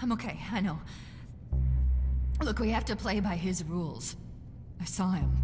I'm okay, I know. Look, we have to play by his rules. I saw him.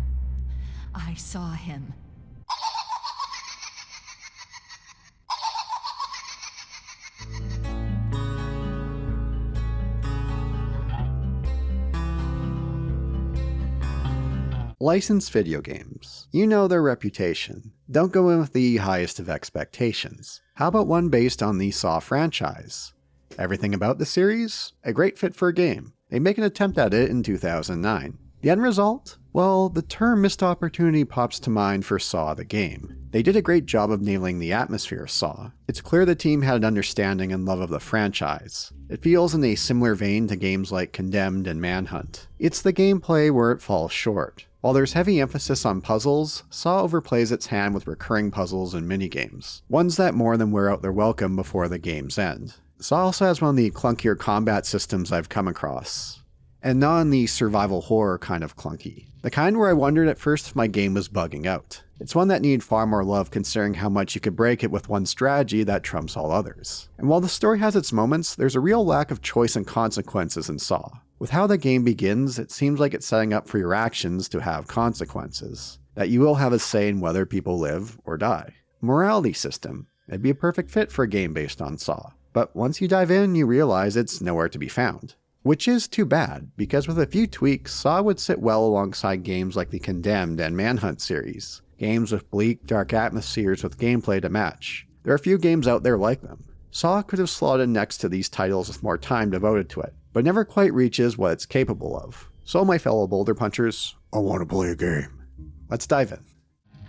Licensed video games. You know their reputation. Don't go in with the highest of expectations. How about one based on the Saw franchise? Everything about the series? A great fit for a game. They make an attempt at it in 2009. The end result? Well, the term missed opportunity pops to mind for Saw the game. They did a great job of nailing the atmosphere of Saw. It's clear the team had an understanding and love of the franchise. It feels in a similar vein to games like Condemned and Manhunt. It's the gameplay where it falls short. While there's heavy emphasis on puzzles, Saw overplays its hand with recurring puzzles and minigames. Ones that more than wear out their welcome before the game's end. Saw also has one of the clunkier combat systems I've come across. And not in the survival horror kind of clunky. The kind where I wondered at first if my game was bugging out. It's one that needed far more love considering how much you could break it with one strategy that trumps all others. And while the story has its moments, there's a real lack of choice and consequences in Saw. With how the game begins, it seems like it's setting up for your actions to have consequences. That you will have a say in whether people live or die. Morality system. It'd be a perfect fit for a game based on Saw. But once you dive in, you realize it's nowhere to be found. Which is too bad, because with a few tweaks, Saw would sit well alongside games like the Condemned and Manhunt series. Games with bleak, dark atmospheres with gameplay to match. There are a few games out there like them. Saw could have slotted next to these titles with more time devoted to it, but never quite reaches what it's capable of. So my fellow Boulder punchers, I want to play a game. Let's dive in.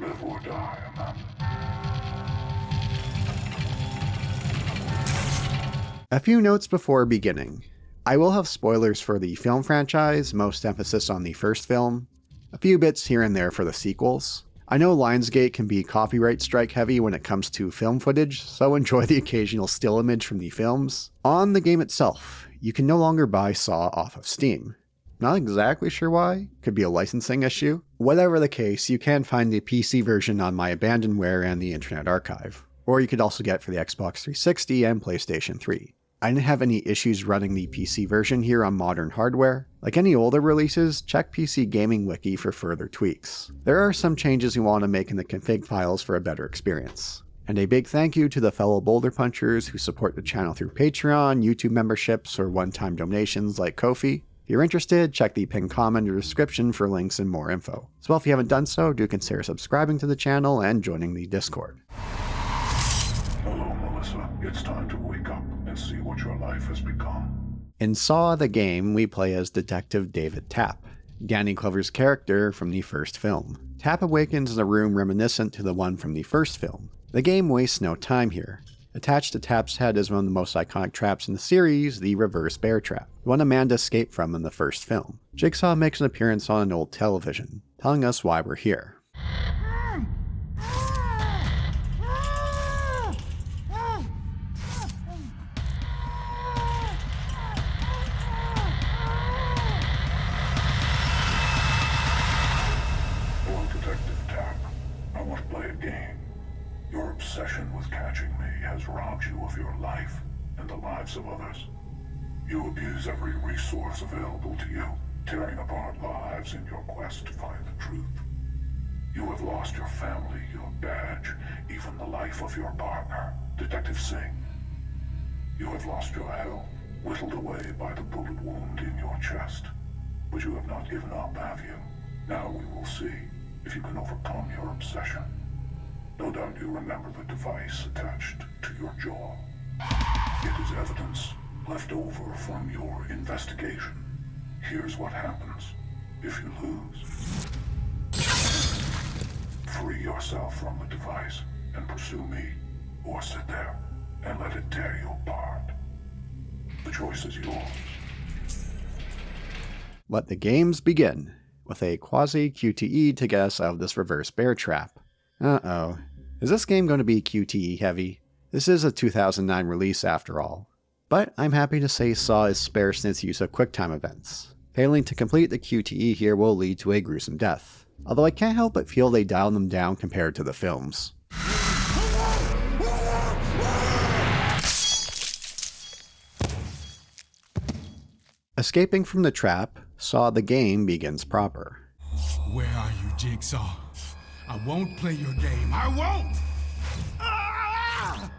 Live or die, man. A few notes before beginning. I will have spoilers for the film franchise, most emphasis on the first film. A few bits here and there for the sequels. I know Lionsgate can be copyright strike heavy when it comes to film footage, so enjoy the occasional still image from the films. On the game itself, you can no longer buy Saw off of Steam. Not exactly sure why, could be a licensing issue. Whatever the case, you can find the PC version on my Abandonware and the Internet Archive. Or you could also get it for the Xbox 360 and PlayStation 3. I didn't have any issues running the PC version here on modern hardware. Like any older releases, check PC Gaming Wiki for further tweaks. There are some changes you want to make in the config files for a better experience. And a big thank you to the fellow Boulder punchers who support the channel through Patreon, YouTube memberships, or one-time donations like Ko-fi. If you're interested, check the pinned comment or description for links and more info. As well, if you haven't done so, do consider subscribing to the channel and joining the Discord. Hello, Melissa. It's time to wake up and see what your life has become. In Saw the game, we play as Detective David Tapp, Danny Glover's character from the first film. Tapp awakens in a room reminiscent to the one from the first film. The game wastes no time here. Attached to Tapp's head is one of the most iconic traps in the series, the reverse bear trap, the one Amanda escaped from in the first film. Jigsaw makes an appearance on an old television, telling us why we're here. Your obsession with catching me has robbed you of your life and the lives of others. You abuse every resource available to you, tearing apart lives in your quest to find the truth. You have lost your family, your badge, even the life of your partner, Detective Singh. You have lost your health, whittled away by the bullet wound in your chest. But you have not given up, have you? Now we will see if you can overcome your obsession. No doubt you remember the device attached to your jaw. It is evidence left over from your investigation. Here's what happens if you lose. Free yourself from the device and pursue me, or sit there and let it tear you apart. The choice is yours. Let the games begin, with a quasi-QTE to get us out of this reverse bear trap. Uh-oh. Is this game going to be QTE heavy? This is a 2009 release after all. But I'm happy to say Saw is sparse in its use of QuickTime events. Failing to complete the QTE here will lead to a gruesome death. Although I can't help but feel they dialed them down compared to the films. Escaping from the trap, Saw the game begins proper. Where are you, Jigsaw? I won't play your game. I won't! Ah!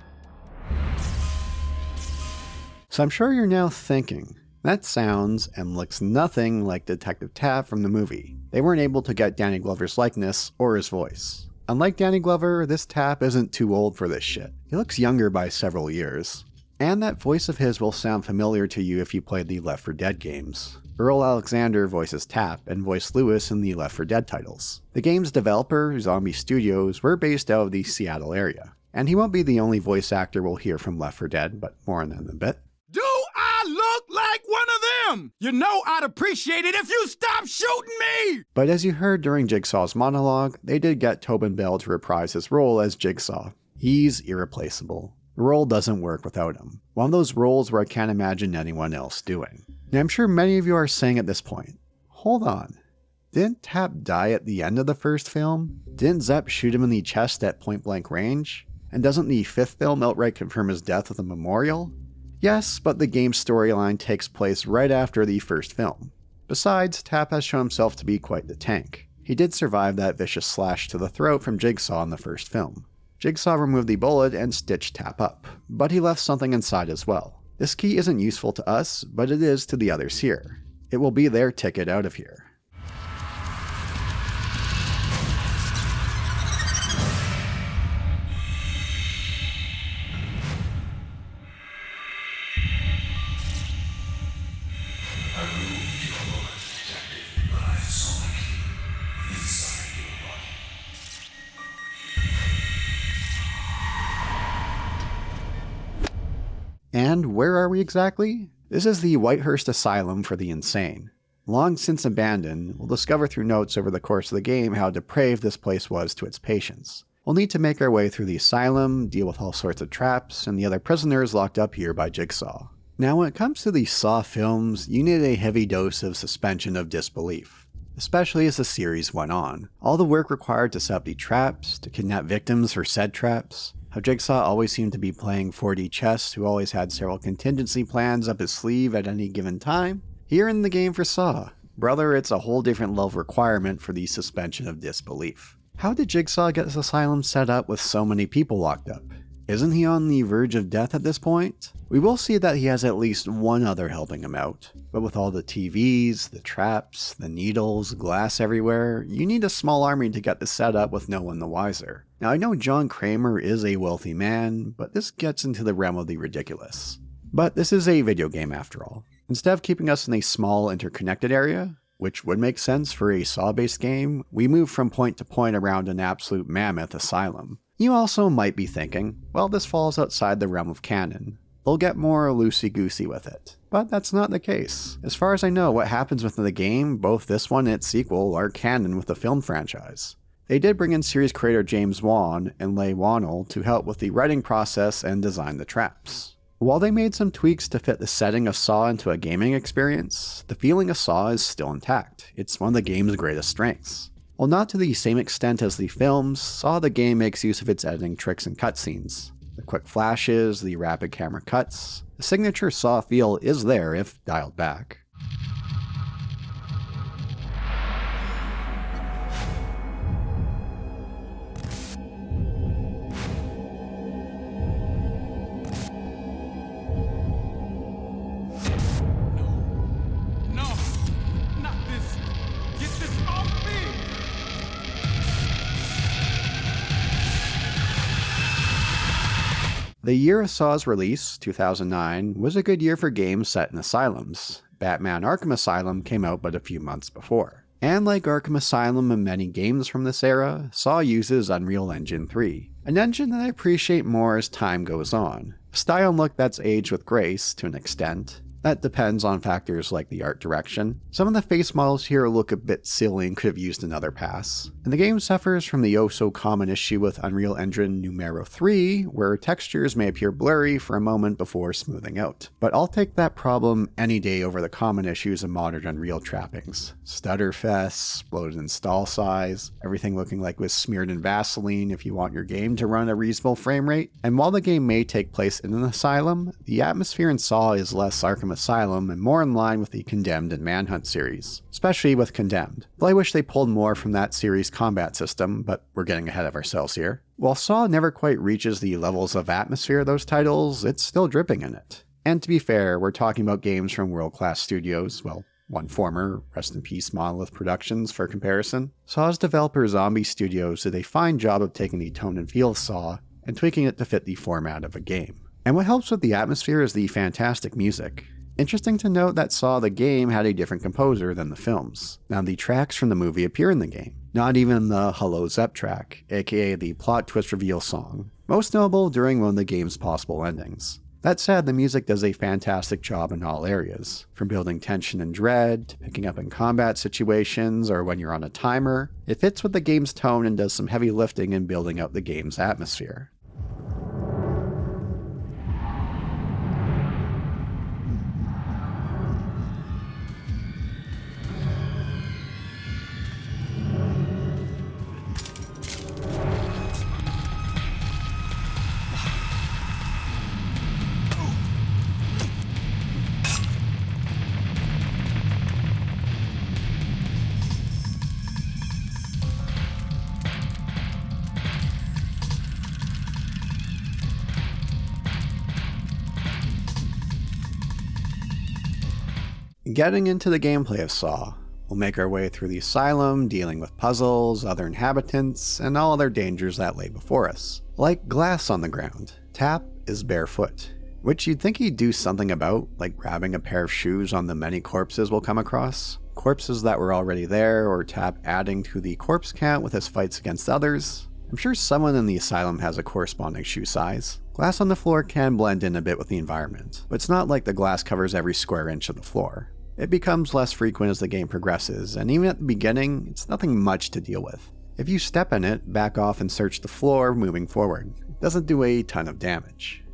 So I'm sure you're now thinking, that sounds and looks nothing like Detective Tapp from the movie. They weren't able to get Danny Glover's likeness or his voice. Unlike Danny Glover, this Tapp isn't too old for this shit. He looks younger by several years. And that voice of his will sound familiar to you if you played the Left 4 Dead games. Earl Alexander voices Tapp and voiced Lewis in the Left 4 Dead titles. The game's developer, Zombie Studios, were based out of the Seattle area. And he won't be the only voice actor we'll hear from Left 4 Dead, but more on that in a bit. Do I look like one of them? You know I'd appreciate it if you stop shooting me! But as you heard during Jigsaw's monologue, they did get Tobin Bell to reprise his role as Jigsaw. He's irreplaceable. The role doesn't work without him. One of those roles where I can't imagine anyone else doing. Now I'm sure many of you are saying at this point, hold on, didn't Tapp die at the end of the first film? Didn't Zepp shoot him in the chest at point blank range? And doesn't the fifth film outright confirm his death with a memorial? Yes, but the game's storyline takes place right after the first film. Besides, Tapp has shown himself to be quite the tank. He did survive that vicious slash to the throat from Jigsaw in the first film. Jigsaw removed the bullet and stitched Tapp up, but he left something inside as well. This key isn't useful to us, but it is to the others here. It will be their ticket out of here. And where are we exactly? This is the Whitehurst Asylum for the Insane. Long since abandoned, we'll discover through notes over the course of the game how depraved this place was to its patients. We'll need to make our way through the asylum, deal with all sorts of traps, and the other prisoners locked up here by Jigsaw. Now when it comes to the Saw films, you need a heavy dose of suspension of disbelief. Especially as the series went on. All the work required to set up the traps, to kidnap victims for said traps, how Jigsaw always seemed to be playing 4D chess, who always had several contingency plans up his sleeve at any given time. Here in the game for Saw, brother, it's a whole different level of requirement for the suspension of disbelief. How did Jigsaw get this asylum set up with so many people locked up? Isn't he on the verge of death at this point? We will see that he has at least one other helping him out, but with all the TVs, the traps, the needles, glass everywhere, you need a small army to get this set up with no one the wiser. Now I know John Kramer is a wealthy man, but this gets into the realm of the ridiculous. But this is a video game after all. Instead of keeping us in a small interconnected area, which would make sense for a Saw-based game, we move from point to point around an absolute mammoth asylum. You also might be thinking, well, this falls outside the realm of canon. They'll get more loosey-goosey with it. But that's not the case. As far as I know, what happens within the game, both this one and its sequel, are canon with the film franchise. They did bring in series creator James Wan and Leigh Whannell to help with the writing process and design the traps. While they made some tweaks to fit the setting of Saw into a gaming experience, the feeling of Saw is still intact. It's one of the game's greatest strengths. While not to the same extent as the films, Saw the game makes use of its editing tricks and cutscenes. The quick flashes, the rapid camera cuts, the signature Saw feel is there if dialed back. The year of Saw's release, 2009, was a good year for games set in asylums. Batman Arkham Asylum came out but a few months before. And like Arkham Asylum and many games from this era, Saw uses Unreal Engine 3, an engine that I appreciate more as time goes on. A style and look that's aged with grace to an extent. That depends on factors like the art direction. Some of the face models here look a bit silly and could have used another pass. And the game suffers from the oh-so-common issue with Unreal Engine Numero 3, where textures may appear blurry for a moment before smoothing out. But I'll take that problem any day over the common issues of modern Unreal trappings. Stutter fests, bloated install size, everything looking like it was smeared in Vaseline if you want your game to run a reasonable frame rate. And while the game may take place in an asylum, the atmosphere in Saw is less Arkham Asylum and more in line with the Condemned and Manhunt series, especially with Condemned. Though I wish they pulled more from that series' combat system, but we're getting ahead of ourselves here. While Saw never quite reaches the levels of atmosphere of those titles, it's still dripping in it. And to be fair, we're talking about games from world-class studios, well, one former, rest in peace, Monolith Productions for comparison. Saw's developer Zombie Studios did a fine job of taking the tone and feel of Saw and tweaking it to fit the format of a game. And what helps with the atmosphere is the fantastic music. Interesting to note that Saw the game had a different composer than the films. Now the tracks from the movie appear in the game, not even the Hello Zep track, aka the plot twist reveal song, most notable during one of the game's possible endings. That said, the music does a fantastic job in all areas, from building tension and dread, to picking up in combat situations or when you're on a timer. It fits with the game's tone and does some heavy lifting in building up the game's atmosphere. Getting into the gameplay of Saw, we'll make our way through the asylum, dealing with puzzles, other inhabitants, and all other dangers that lay before us. Like glass on the ground, Tap is barefoot, which you'd think he'd do something about, like grabbing a pair of shoes on the many corpses we'll come across. Corpses that were already there, or Tap adding to the corpse count with his fights against others. I'm sure someone in the asylum has a corresponding shoe size. Glass on the floor can blend in a bit with the environment, but it's not like the glass covers every square inch of the floor. It becomes less frequent as the game progresses, and even at the beginning, it's nothing much to deal with. If you step in it, back off and search the floor moving forward. It doesn't do a ton of damage.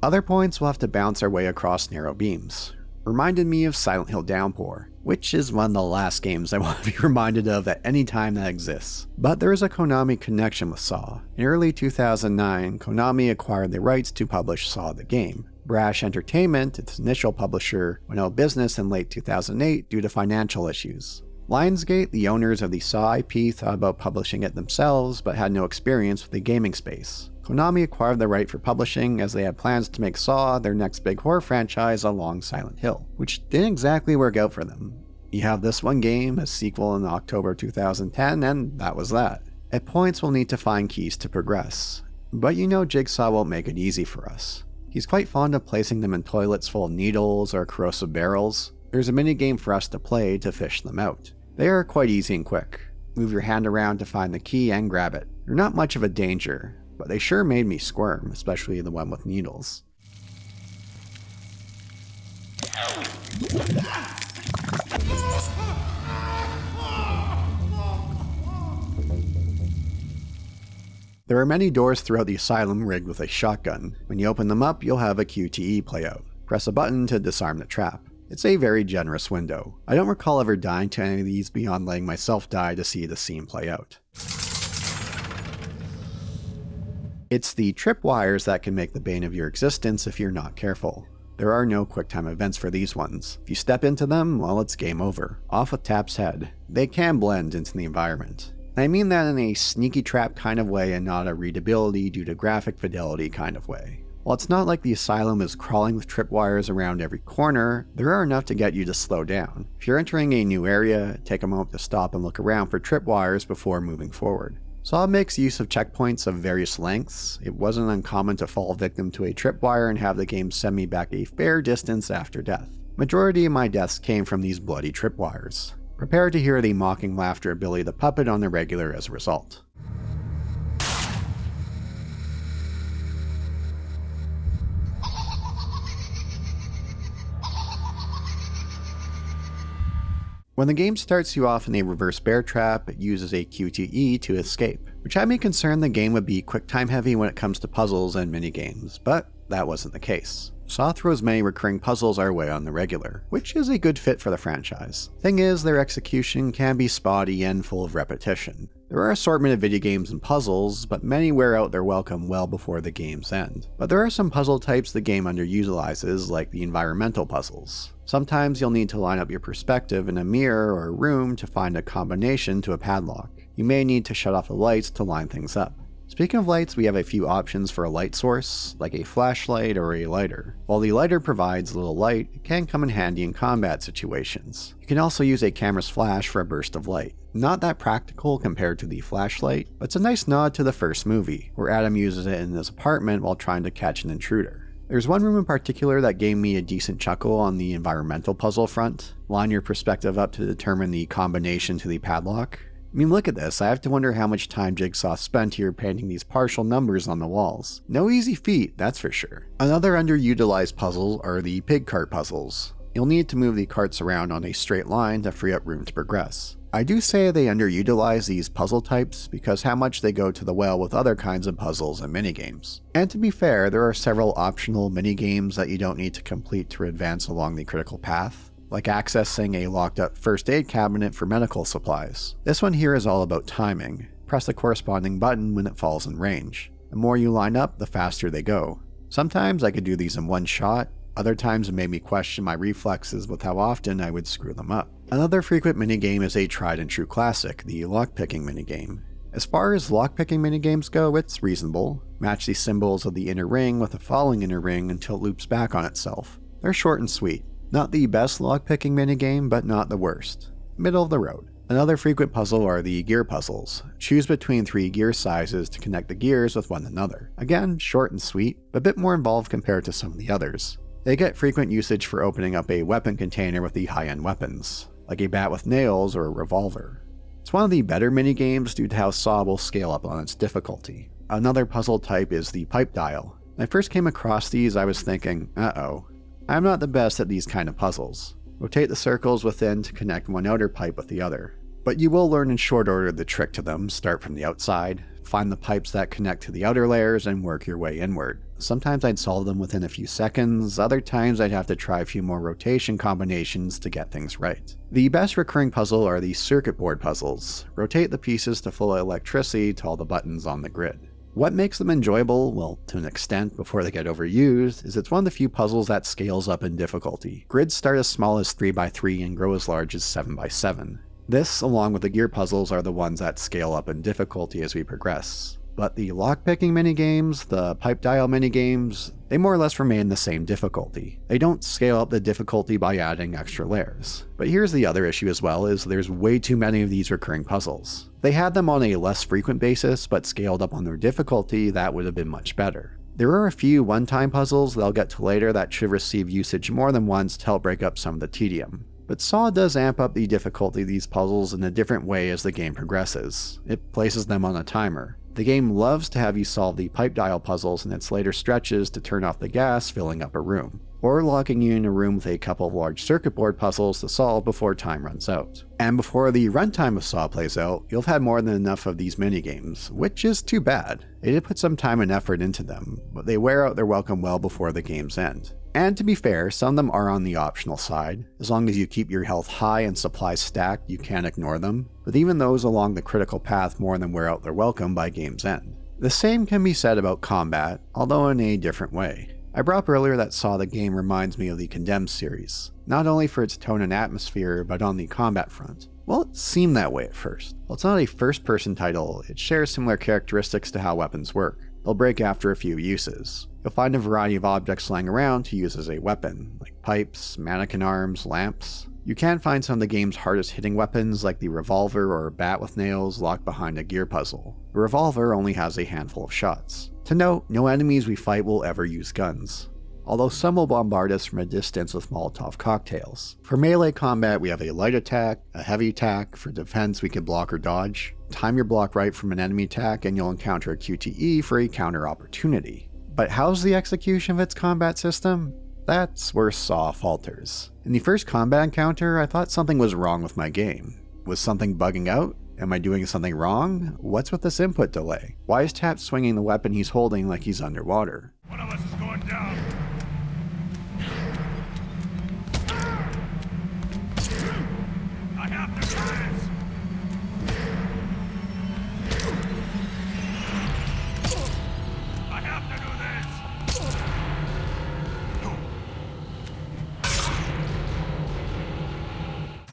Other points we'll have to bounce our way across narrow beams. Reminded me of Silent Hill Downpour, which is one of the last games I want to be reminded of at any time that exists. But there is a Konami connection with Saw. In early 2009, Konami acquired the rights to publish Saw the game. Brash Entertainment, its initial publisher, went out of business in late 2008 due to financial issues. Lionsgate, the owners of the Saw IP, thought about publishing it themselves, but had no experience with the gaming space. Konami acquired the right for publishing as they had plans to make Saw their next big horror franchise along Silent Hill, which didn't exactly work out for them. You have this one game, a sequel in October 2010, and that was that. At points we'll need to find keys to progress, but you know Jigsaw won't make it easy for us. He's quite fond of placing them in toilets full of needles or corrosive barrels. There's a minigame for us to play to fish them out. They are quite easy and quick. Move your hand around to find the key and grab it. They're not much of a danger, but they sure made me squirm, especially the one with needles. There are many doors throughout the asylum rigged with a shotgun. When you open them up, you'll have a QTE playout. Press a button to disarm the trap. It's a very generous window. I don't recall ever dying to any of these beyond letting myself die to see the scene play out. It's the tripwires that can make the bane of your existence if you're not careful. There are no QuickTime events for these ones. If you step into them, well, it's game over. Off with Tap's head. They can blend into the environment. I mean that in a sneaky trap kind of way and not a readability due to graphic fidelity kind of way. While it's not like the asylum is crawling with tripwires around every corner, there are enough to get you to slow down. If you're entering a new area, take a moment to stop and look around for tripwires before moving forward. Saw makes use of checkpoints of various lengths. It wasn't uncommon to fall victim to a tripwire and have the game send me back a fair distance after death. Majority of my deaths came from these bloody tripwires. Prepare to hear the mocking laughter of Billy the Puppet on the regular as a result. When the game starts you off in a reverse bear trap, it uses a QTE to escape, which had me concerned the game would be QuickTime heavy when it comes to puzzles and minigames, but that wasn't the case. Saw throws many recurring puzzles our way on the regular, which is a good fit for the franchise. Thing is, their execution can be spotty and full of repetition. There are an assortment of video games and puzzles, but many wear out their welcome well before the game's end. But there are some puzzle types the game underutilizes, like the environmental puzzles. Sometimes you'll need to line up your perspective in a mirror or a room to find a combination to a padlock. You may need to shut off the lights to line things up. Speaking of lights, we have a few options for a light source, like a flashlight or a lighter. While the lighter provides a little light, it can come in handy in combat situations. You can also use a camera's flash for a burst of light. Not that practical compared to the flashlight, but it's a nice nod to the first movie, where Adam uses it in his apartment while trying to catch an intruder. There's one room in particular that gave me a decent chuckle on the environmental puzzle front. Line your perspective up to determine the combination to the padlock. I mean, look at this. I have to wonder how much time Jigsaw spent here painting these partial numbers on the walls. No easy feat, that's for sure. Another underutilized puzzle are the pig cart puzzles. You'll need to move the carts around on a straight line to free up room to progress. I do say they underutilize these puzzle types because how much they go to the well with other kinds of puzzles and minigames. And to be fair, there are several optional minigames that you don't need to complete to advance along the critical path, like accessing a locked up first aid cabinet for medical supplies. This one here is all about timing. Press the corresponding button when it falls in range. The more you line up, the faster they go. Sometimes I could do these in one shot, other times it made me question my reflexes with how often I would screw them up. Another frequent minigame is a tried and true classic, the lockpicking minigame. As far as lockpicking minigames go, it's reasonable. Match the symbols of the inner ring with the following inner ring until it loops back on itself. They're short and sweet. Not the best lockpicking minigame, but not the worst. Middle of the road. Another frequent puzzle are the gear puzzles. Choose between 3 gear sizes to connect the gears with one another. Again, short and sweet, but a bit more involved compared to some of the others. They get frequent usage for opening up a weapon container with the high-end weapons, like a bat with nails or a revolver. It's one of the better minigames due to how Saw will scale up on its difficulty. Another puzzle type is the pipe dial. When I first came across these, I was thinking, uh-oh, I'm not the best at these kind of puzzles. Rotate the circles within to connect one outer pipe with the other. But you will learn in short order the trick to them. Start from the outside, find the pipes that connect to the outer layers, and work your way inward. Sometimes I'd solve them within a few seconds, other times I'd have to try a few more rotation combinations to get things right. The best recurring puzzle are the circuit board puzzles. Rotate the pieces to flow electricity to all the buttons on the grid. What makes them enjoyable, well, to an extent before they get overused, is it's one of the few puzzles that scales up in difficulty. Grids start as small as 3x3 and grow as large as 7x7. This, along with the gear puzzles, are the ones that scale up in difficulty as we progress. But the lockpicking minigames, the pipe dial minigames, they more or less remain the same difficulty. They don't scale up the difficulty by adding extra layers. But here's the other issue as well, is there's way too many of these recurring puzzles. If they had them on a less frequent basis, but scaled up on their difficulty, that would have been much better. There are a few one-time puzzles that I'll get to later that should receive usage more than once to help break up some of the tedium. But Saw does amp up the difficulty of these puzzles in a different way as the game progresses. It places them on a timer. The game loves to have you solve the pipe dial puzzles in its later stretches to turn off the gas filling up a room, or locking you in a room with a couple of large circuit board puzzles to solve before time runs out. And before the runtime of Saw plays out, you'll have had more than enough of these minigames, which is too bad. They did put some time and effort into them, but they wear out their welcome well before the game's end. And to be fair, some of them are on the optional side. As long as you keep your health high and supplies stacked, you can't ignore them. But even those along the critical path more than wear out their welcome by game's end. The same can be said about combat, although in a different way. I brought up earlier that Saw the game reminds me of the Condemned series, not only for its tone and atmosphere, but on the combat front. Well, it seemed that way at first. While it's not a first-person title, it shares similar characteristics to how weapons work. They'll break after a few uses. You'll find a variety of objects lying around to use as a weapon, like pipes, mannequin arms, lamps. You can find some of the game's hardest hitting weapons like the revolver or bat with nails locked behind a gear puzzle. The revolver only has a handful of shots. To note, no enemies we fight will ever use guns, although some will bombard us from a distance with Molotov cocktails. For melee combat, we have a light attack, a heavy attack. For defense, we can block or dodge. Time your block right from an enemy attack and you'll encounter a QTE for a counter opportunity. But how's the execution of its combat system? That's where Saw falters. In the first combat encounter, I thought something was wrong with my game. Was something bugging out? Am I doing something wrong? What's with this input delay? Why is Tap swinging the weapon he's holding like he's underwater? One of us is going down. I have to do this.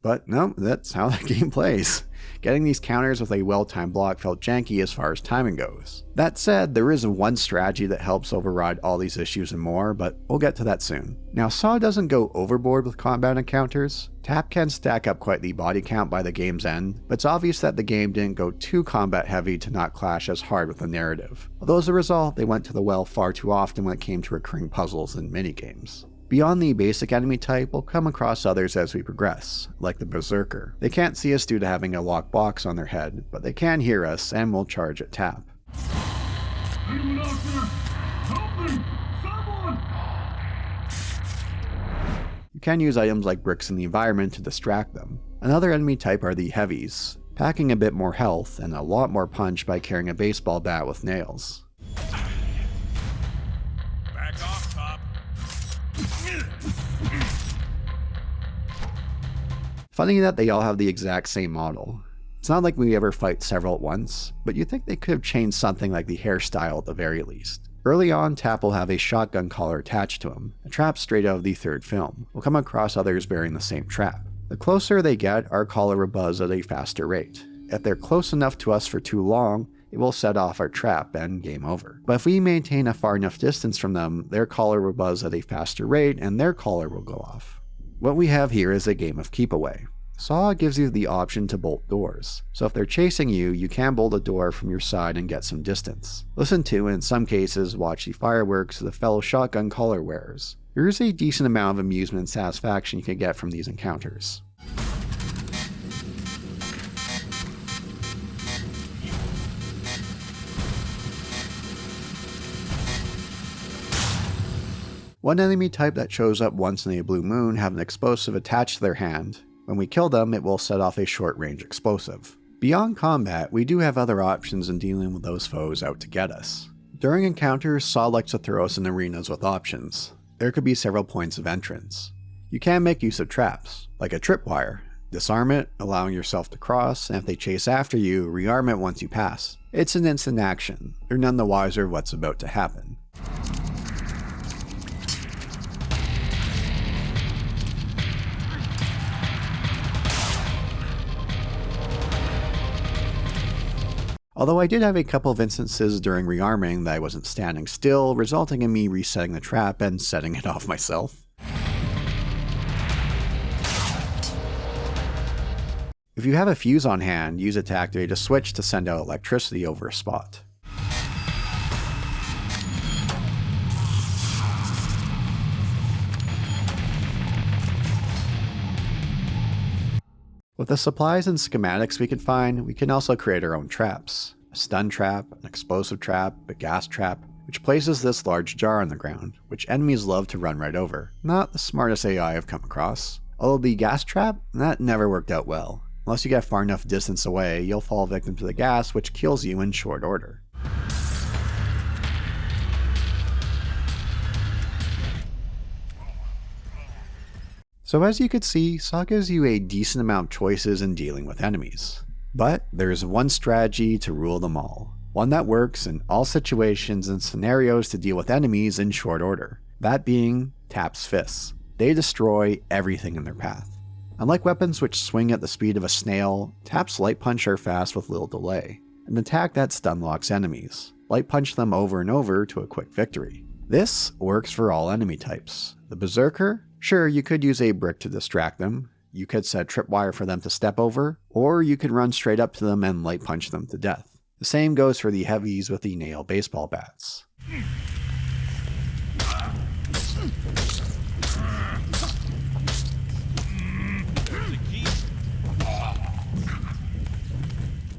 But no, that's how the game plays. Getting these counters with a well-timed block felt janky as far as timing goes. That said, there is one strategy that helps override all these issues and more, but we'll get to that soon. Now, Saw doesn't go overboard with combat encounters. Tap can stack up quite the body count by the game's end, but it's obvious that the game didn't go too combat heavy to not clash as hard with the narrative. Although as a result, they went to the well far too often when it came to recurring puzzles and minigames. Beyond the basic enemy type, we'll come across others as we progress, like the Berserker. They can't see us due to having a locked box on their head, but they can hear us and will charge at tap. Anyone out there? Help me! Someone! You can use items like bricks in the environment to distract them. Another enemy type are the Heavies, packing a bit more health and a lot more punch by carrying a baseball bat with nails. Back off, Top. Funny that they all have the exact same model. It's not like we ever fight several at once, but you'd think they could have changed something like the hairstyle at the very least. Early on, Tap will have a shotgun collar attached to him, a trap straight out of the third film. We'll come across others bearing the same trap. The closer they get, our collar will buzz at a faster rate. If they're close enough to us for too long, it will set off our trap and game over. But if we maintain a far enough distance from them, their collar will buzz at a faster rate and their collar will go off. What we have here is a game of keep away. Saw gives you the option to bolt doors, so if they're chasing you, you can bolt a door from your side and get some distance. Listen to, and in some cases, watch the fireworks of the fellow shotgun collar wearers. There is a decent amount of amusement and satisfaction you can get from these encounters. One enemy type that shows up once in a blue moon have an explosive attached to their hand. When we kill them, it will set off a short-range explosive. Beyond combat, we do have other options in dealing with those foes out to get us. During encounters, Saw likes to throw us in arenas with options. There could be several points of entrance. You can make use of traps, like a tripwire. Disarm it, allowing yourself to cross, and if they chase after you, rearm it once you pass. It's an instant action. You're none the wiser of what's about to happen. Although I did have a couple of instances during rearming that I wasn't standing still, resulting in me resetting the trap and setting it off myself. If you have a fuse on hand, use it to activate a switch to send out electricity over a spot. With the supplies and schematics we can find, we can also create our own traps. A stun trap, an explosive trap, a gas trap, which places this large jar on the ground, which enemies love to run right over. Not the smartest AI I've come across. Although the gas trap, that never worked out well. Unless you get far enough distance away, you'll fall victim to the gas, which kills you in short order. So as you could see, Saw gives you a decent amount of choices in dealing with enemies. But there is one strategy to rule them all. One that works in all situations and scenarios to deal with enemies in short order. That being Tap's fists. They destroy everything in their path. Unlike weapons which swing at the speed of a snail, Tap's light punch are fast with little delay. An attack that stun locks enemies. Light punch them over and over to a quick victory. This works for all enemy types. The Berserker? Sure, you could use a brick to distract them, you could set tripwire for them to step over, or you could run straight up to them and light punch them to death. The same goes for the Heavies with the nail baseball bats.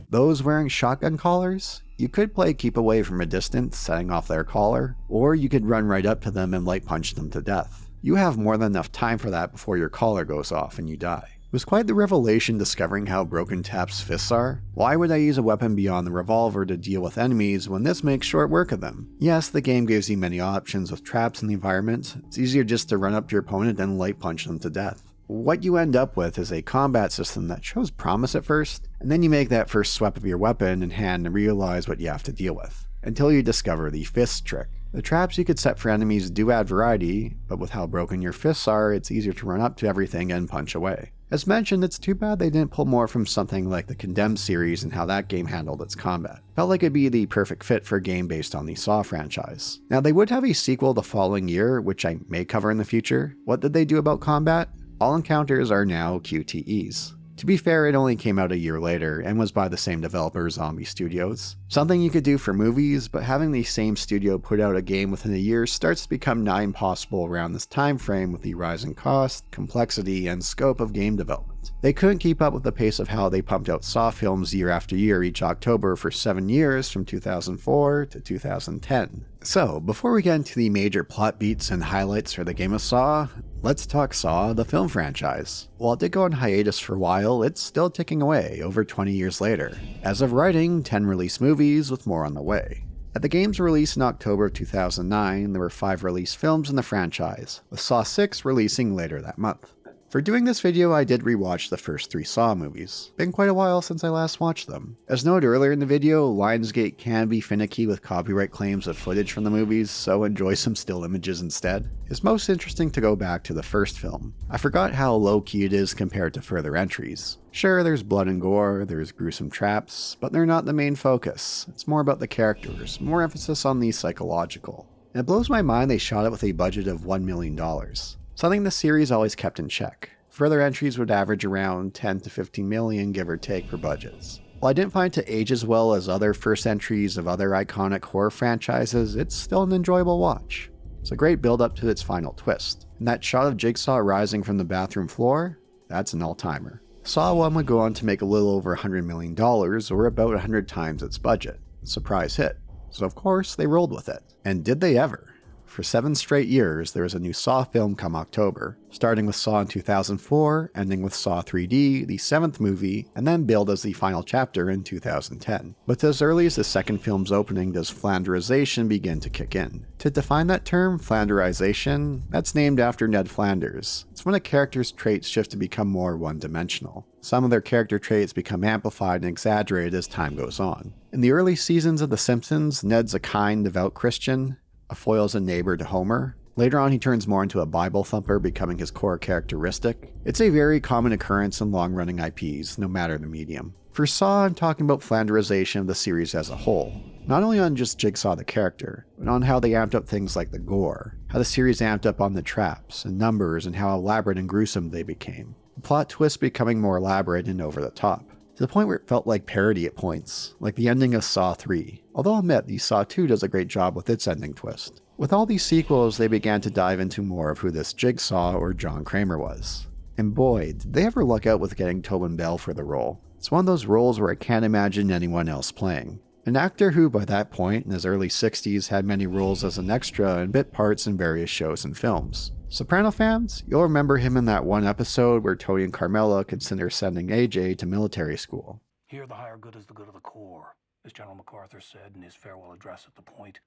Those wearing shotgun collars? You could play keep away from a distance, setting off their collar, or you could run right up to them and light punch them to death. You have more than enough time for that before your collar goes off and you die. It was quite the revelation discovering how broken Tap's fists are. Why would I use a weapon beyond the revolver to deal with enemies when this makes short work of them? Yes, the game gives you many options with traps in the environment. It's easier just to run up to your opponent and light punch them to death. What you end up with is a combat system that shows promise at first, and then you make that first swipe of your weapon in hand and realize what you have to deal with, until you discover the fist trick. The traps you could set for enemies do add variety, but with how broken your fists are, it's easier to run up to everything and punch away. As mentioned, it's too bad they didn't pull more from something like the Condemned series and how that game handled its combat. Felt like it'd be the perfect fit for a game based on the Saw franchise. Now, they would have a sequel the following year, which I may cover in the future. What did they do about combat? All encounters are now QTEs. To be fair, it only came out a year later and was by the same developer, Zombie Studios. Something you could do for movies, but having the same studio put out a game within a year starts to become nigh impossible around this time frame with the rising cost, complexity, and scope of game development. They couldn't keep up with the pace of how they pumped out Saw films year after year each October for 7 years from 2004 to 2010. So, before we get into the major plot beats and highlights for the game of Saw, let's talk Saw, the film franchise. While it did go on hiatus for a while, it's still ticking away over 20 years later. As of writing, 10 released movies with more on the way. At the game's release in October of 2009, there were 5 released films in the franchise, with Saw 6 releasing later that month. For doing this video, I did rewatch the first 3 Saw movies. Been quite a while since I last watched them. As noted earlier in the video, Lionsgate can be finicky with copyright claims of footage from the movies, so enjoy some still images instead. It's most interesting to go back to the first film. I forgot how low-key it is compared to further entries. Sure, there's blood and gore, there's gruesome traps, but they're not the main focus. It's more about the characters, more emphasis on the psychological. And it blows my mind they shot it with a budget of $1 million. Something the series always kept in check. Further entries would average around 10 to 15 million give or take for budgets. While I didn't find it to age as well as other first entries of other iconic horror franchises, it's still an enjoyable watch. It's a great build up to its final twist. And that shot of Jigsaw rising from the bathroom floor, that's an all-timer. Saw 1 would go on to make a little over $100 million, or about 100 times its budget. Surprise hit. So of course, they rolled with it. And did they ever? For 7 straight years, there was a new Saw film come October, starting with Saw in 2004, ending with Saw 3D, the 7th movie, and then billed as the final chapter in 2010. But as early as the second film's opening does Flanderization begin to kick in. To define that term, Flanderization, that's named after Ned Flanders. It's when a character's traits shift to become more one-dimensional. Some of their character traits become amplified and exaggerated as time goes on. In the early seasons of The Simpsons, Ned's a kind, devout Christian. A foil's a neighbor to Homer. Later on, he turns more into a Bible thumper, becoming his core characteristic. It's a very common occurrence in long-running IPs, no matter the medium. For Saw, I'm talking about Flanderization of the series as a whole. Not only on just Jigsaw the character, but on how they amped up things like the gore, how the series amped up on the traps and numbers, and how elaborate and gruesome they became. The plot twists becoming more elaborate and over the top, to the point where it felt like parody at points, like the ending of Saw 3. Although I'll admit, the Saw 2 does a great job with its ending twist. With all these sequels, they began to dive into more of who this Jigsaw or John Kramer was. And boy, did they ever luck out with getting Tobin Bell for the role. It's one of those roles where I can't imagine anyone else playing. An actor who, by that point, in his early 60s, had many roles as an extra and bit parts in various shows and films. Soprano fans, you'll remember him in that one episode where Tony and Carmela consider sending AJ to military school. Here the higher good is the good of the Corps, as General MacArthur said in his farewell address at the point.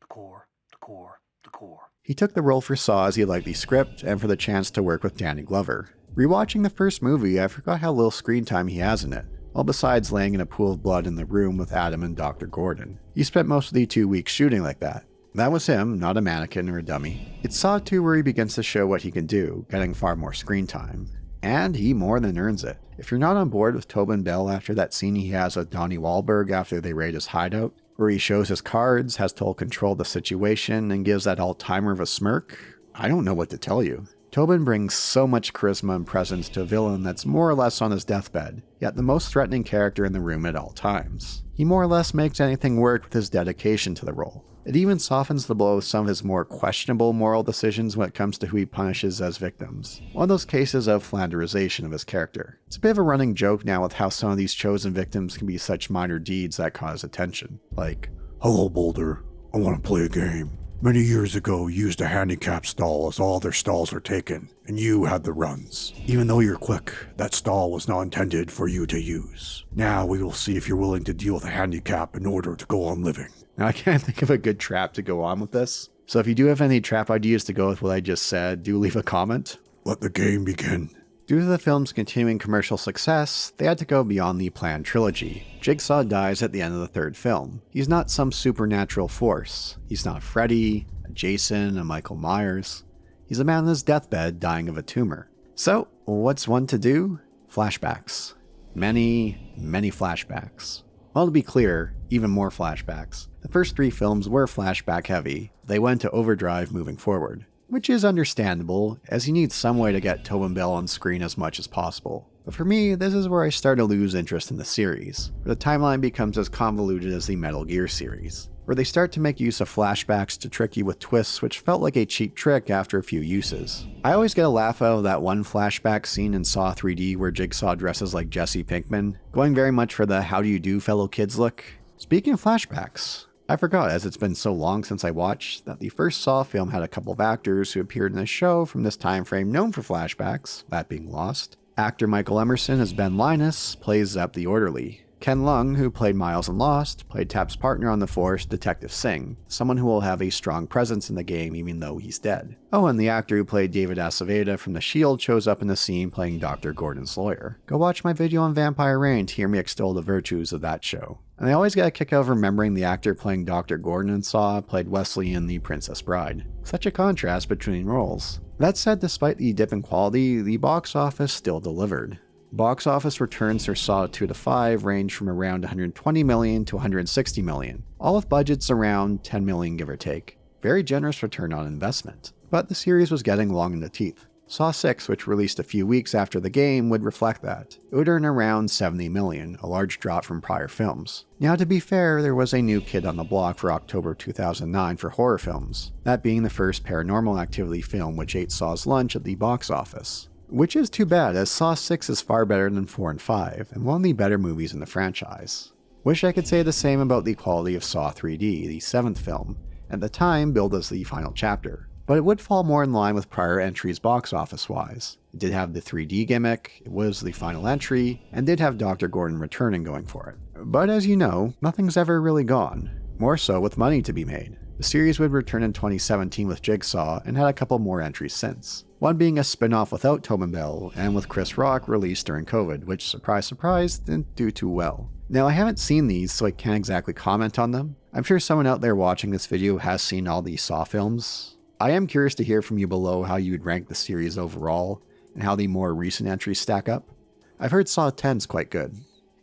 The Corps, the Corps, the Corps. He took the role for Saw as he liked the script and for the chance to work with Danny Glover. Rewatching the first movie, I forgot how little screen time he has in it. Well, besides laying in a pool of blood in the room with Adam and Dr. Gordon. He spent most of the 2 weeks shooting like that. That was him, not a mannequin or a dummy. It's Saw 2 where he begins to show what he can do, getting far more screen time. And he more than earns it. If you're not on board with Tobin Bell after that scene he has with Donnie Wahlberg after they raid his hideout, where he shows his cards, has total control of the situation, and gives that all-timer of a smirk, I don't know what to tell you. Tobin brings so much charisma and presence to a villain that's more or less on his deathbed, yet the most threatening character in the room at all times. He more or less makes anything work with his dedication to the role. It even softens the blow of some of his more questionable moral decisions when it comes to who he punishes as victims. One of those cases of Flanderization of his character. It's a bit of a running joke now with how some of these chosen victims can be such minor deeds that cause attention. Like, "Hello, Boulder. I want to play a game. Many years ago, you used a handicap stall as all other stalls are taken, and you had the runs. Even though you're quick, that stall was not intended for you to use. Now we will see if you're willing to deal with a handicap in order to go on living." Now I can't think of a good trap to go on with this. So if you do have any trap ideas to go with what I just said, do leave a comment. Let the game begin. Due to the film's continuing commercial success, they had to go beyond the planned trilogy. Jigsaw dies at the end of the third film. He's not some supernatural force. He's not Freddy, a Jason, a Michael Myers. He's a man on his deathbed dying of a tumor. So, what's one to do? Flashbacks. Many, many flashbacks. Well, to be clear, even more flashbacks. The first 3 films were flashback heavy. They went to overdrive moving forward. Which is understandable, as you need some way to get Tobin Bell on screen as much as possible. But for me, this is where I start to lose interest in the series, where the timeline becomes as convoluted as the Metal Gear series, where they start to make use of flashbacks to trick you with twists which felt like a cheap trick after a few uses. I always get a laugh out of that one flashback scene in Saw 3D where Jigsaw dresses like Jesse Pinkman, going very much for the how do you do fellow kids look. Speaking of flashbacks, I forgot, as it's been so long since I watched, that the first Saw film had a couple of actors who appeared in the show from this time frame known for flashbacks, that being Lost. Actor Michael Emerson as Ben Linus plays Zep the Orderly. Ken Lung, who played Miles in Lost, played Tap's partner on the force, Detective Singh, someone who will have a strong presence in the game even though he's dead. Oh, and the actor who played David Aceveda from The Shield shows up in the scene playing Dr. Gordon's lawyer. Go watch my video on Vampire Reign to hear me extol the virtues of that show. And I always get a kick out of remembering the actor playing Dr. Gordon in Saw played Wesley in The Princess Bride. Such a contrast between roles. That said, despite the dip in quality, the box office still delivered. Box office returns for Saw 2 to 5 range from around $120 million to $160 million, all with budgets around $10 million give or take. Very generous return on investment. But the series was getting long in the teeth. Saw 6, which released a few weeks after the game, would reflect that. It would earn around $70 million, a large drop from prior films. Now, to be fair, there was a new kid on the block for October 2009 for horror films, that being the first Paranormal Activity film which ate Saw's lunch at the box office. Which is too bad, as Saw 6 is far better than 4 and 5, and one of the better movies in the franchise. Wish I could say the same about the quality of Saw 3D, the 7th film, at the time billed as the final chapter. But it would fall more in line with prior entries box office-wise. It did have the 3D gimmick, it was the final entry, and did have Dr. Gordon returning going for it. But as you know, nothing's ever really gone. More so with money to be made. The series would return in 2017 with Jigsaw, and had a couple more entries since. One being a spin-off without Tobin Bell, and with Chris Rock released during COVID, which, surprise surprise, didn't do too well. Now, I haven't seen these, so I can't exactly comment on them. I'm sure someone out there watching this video has seen all the Saw films. I am curious to hear from you below how you would rank the series overall, and how the more recent entries stack up. I've heard Saw 10's quite good.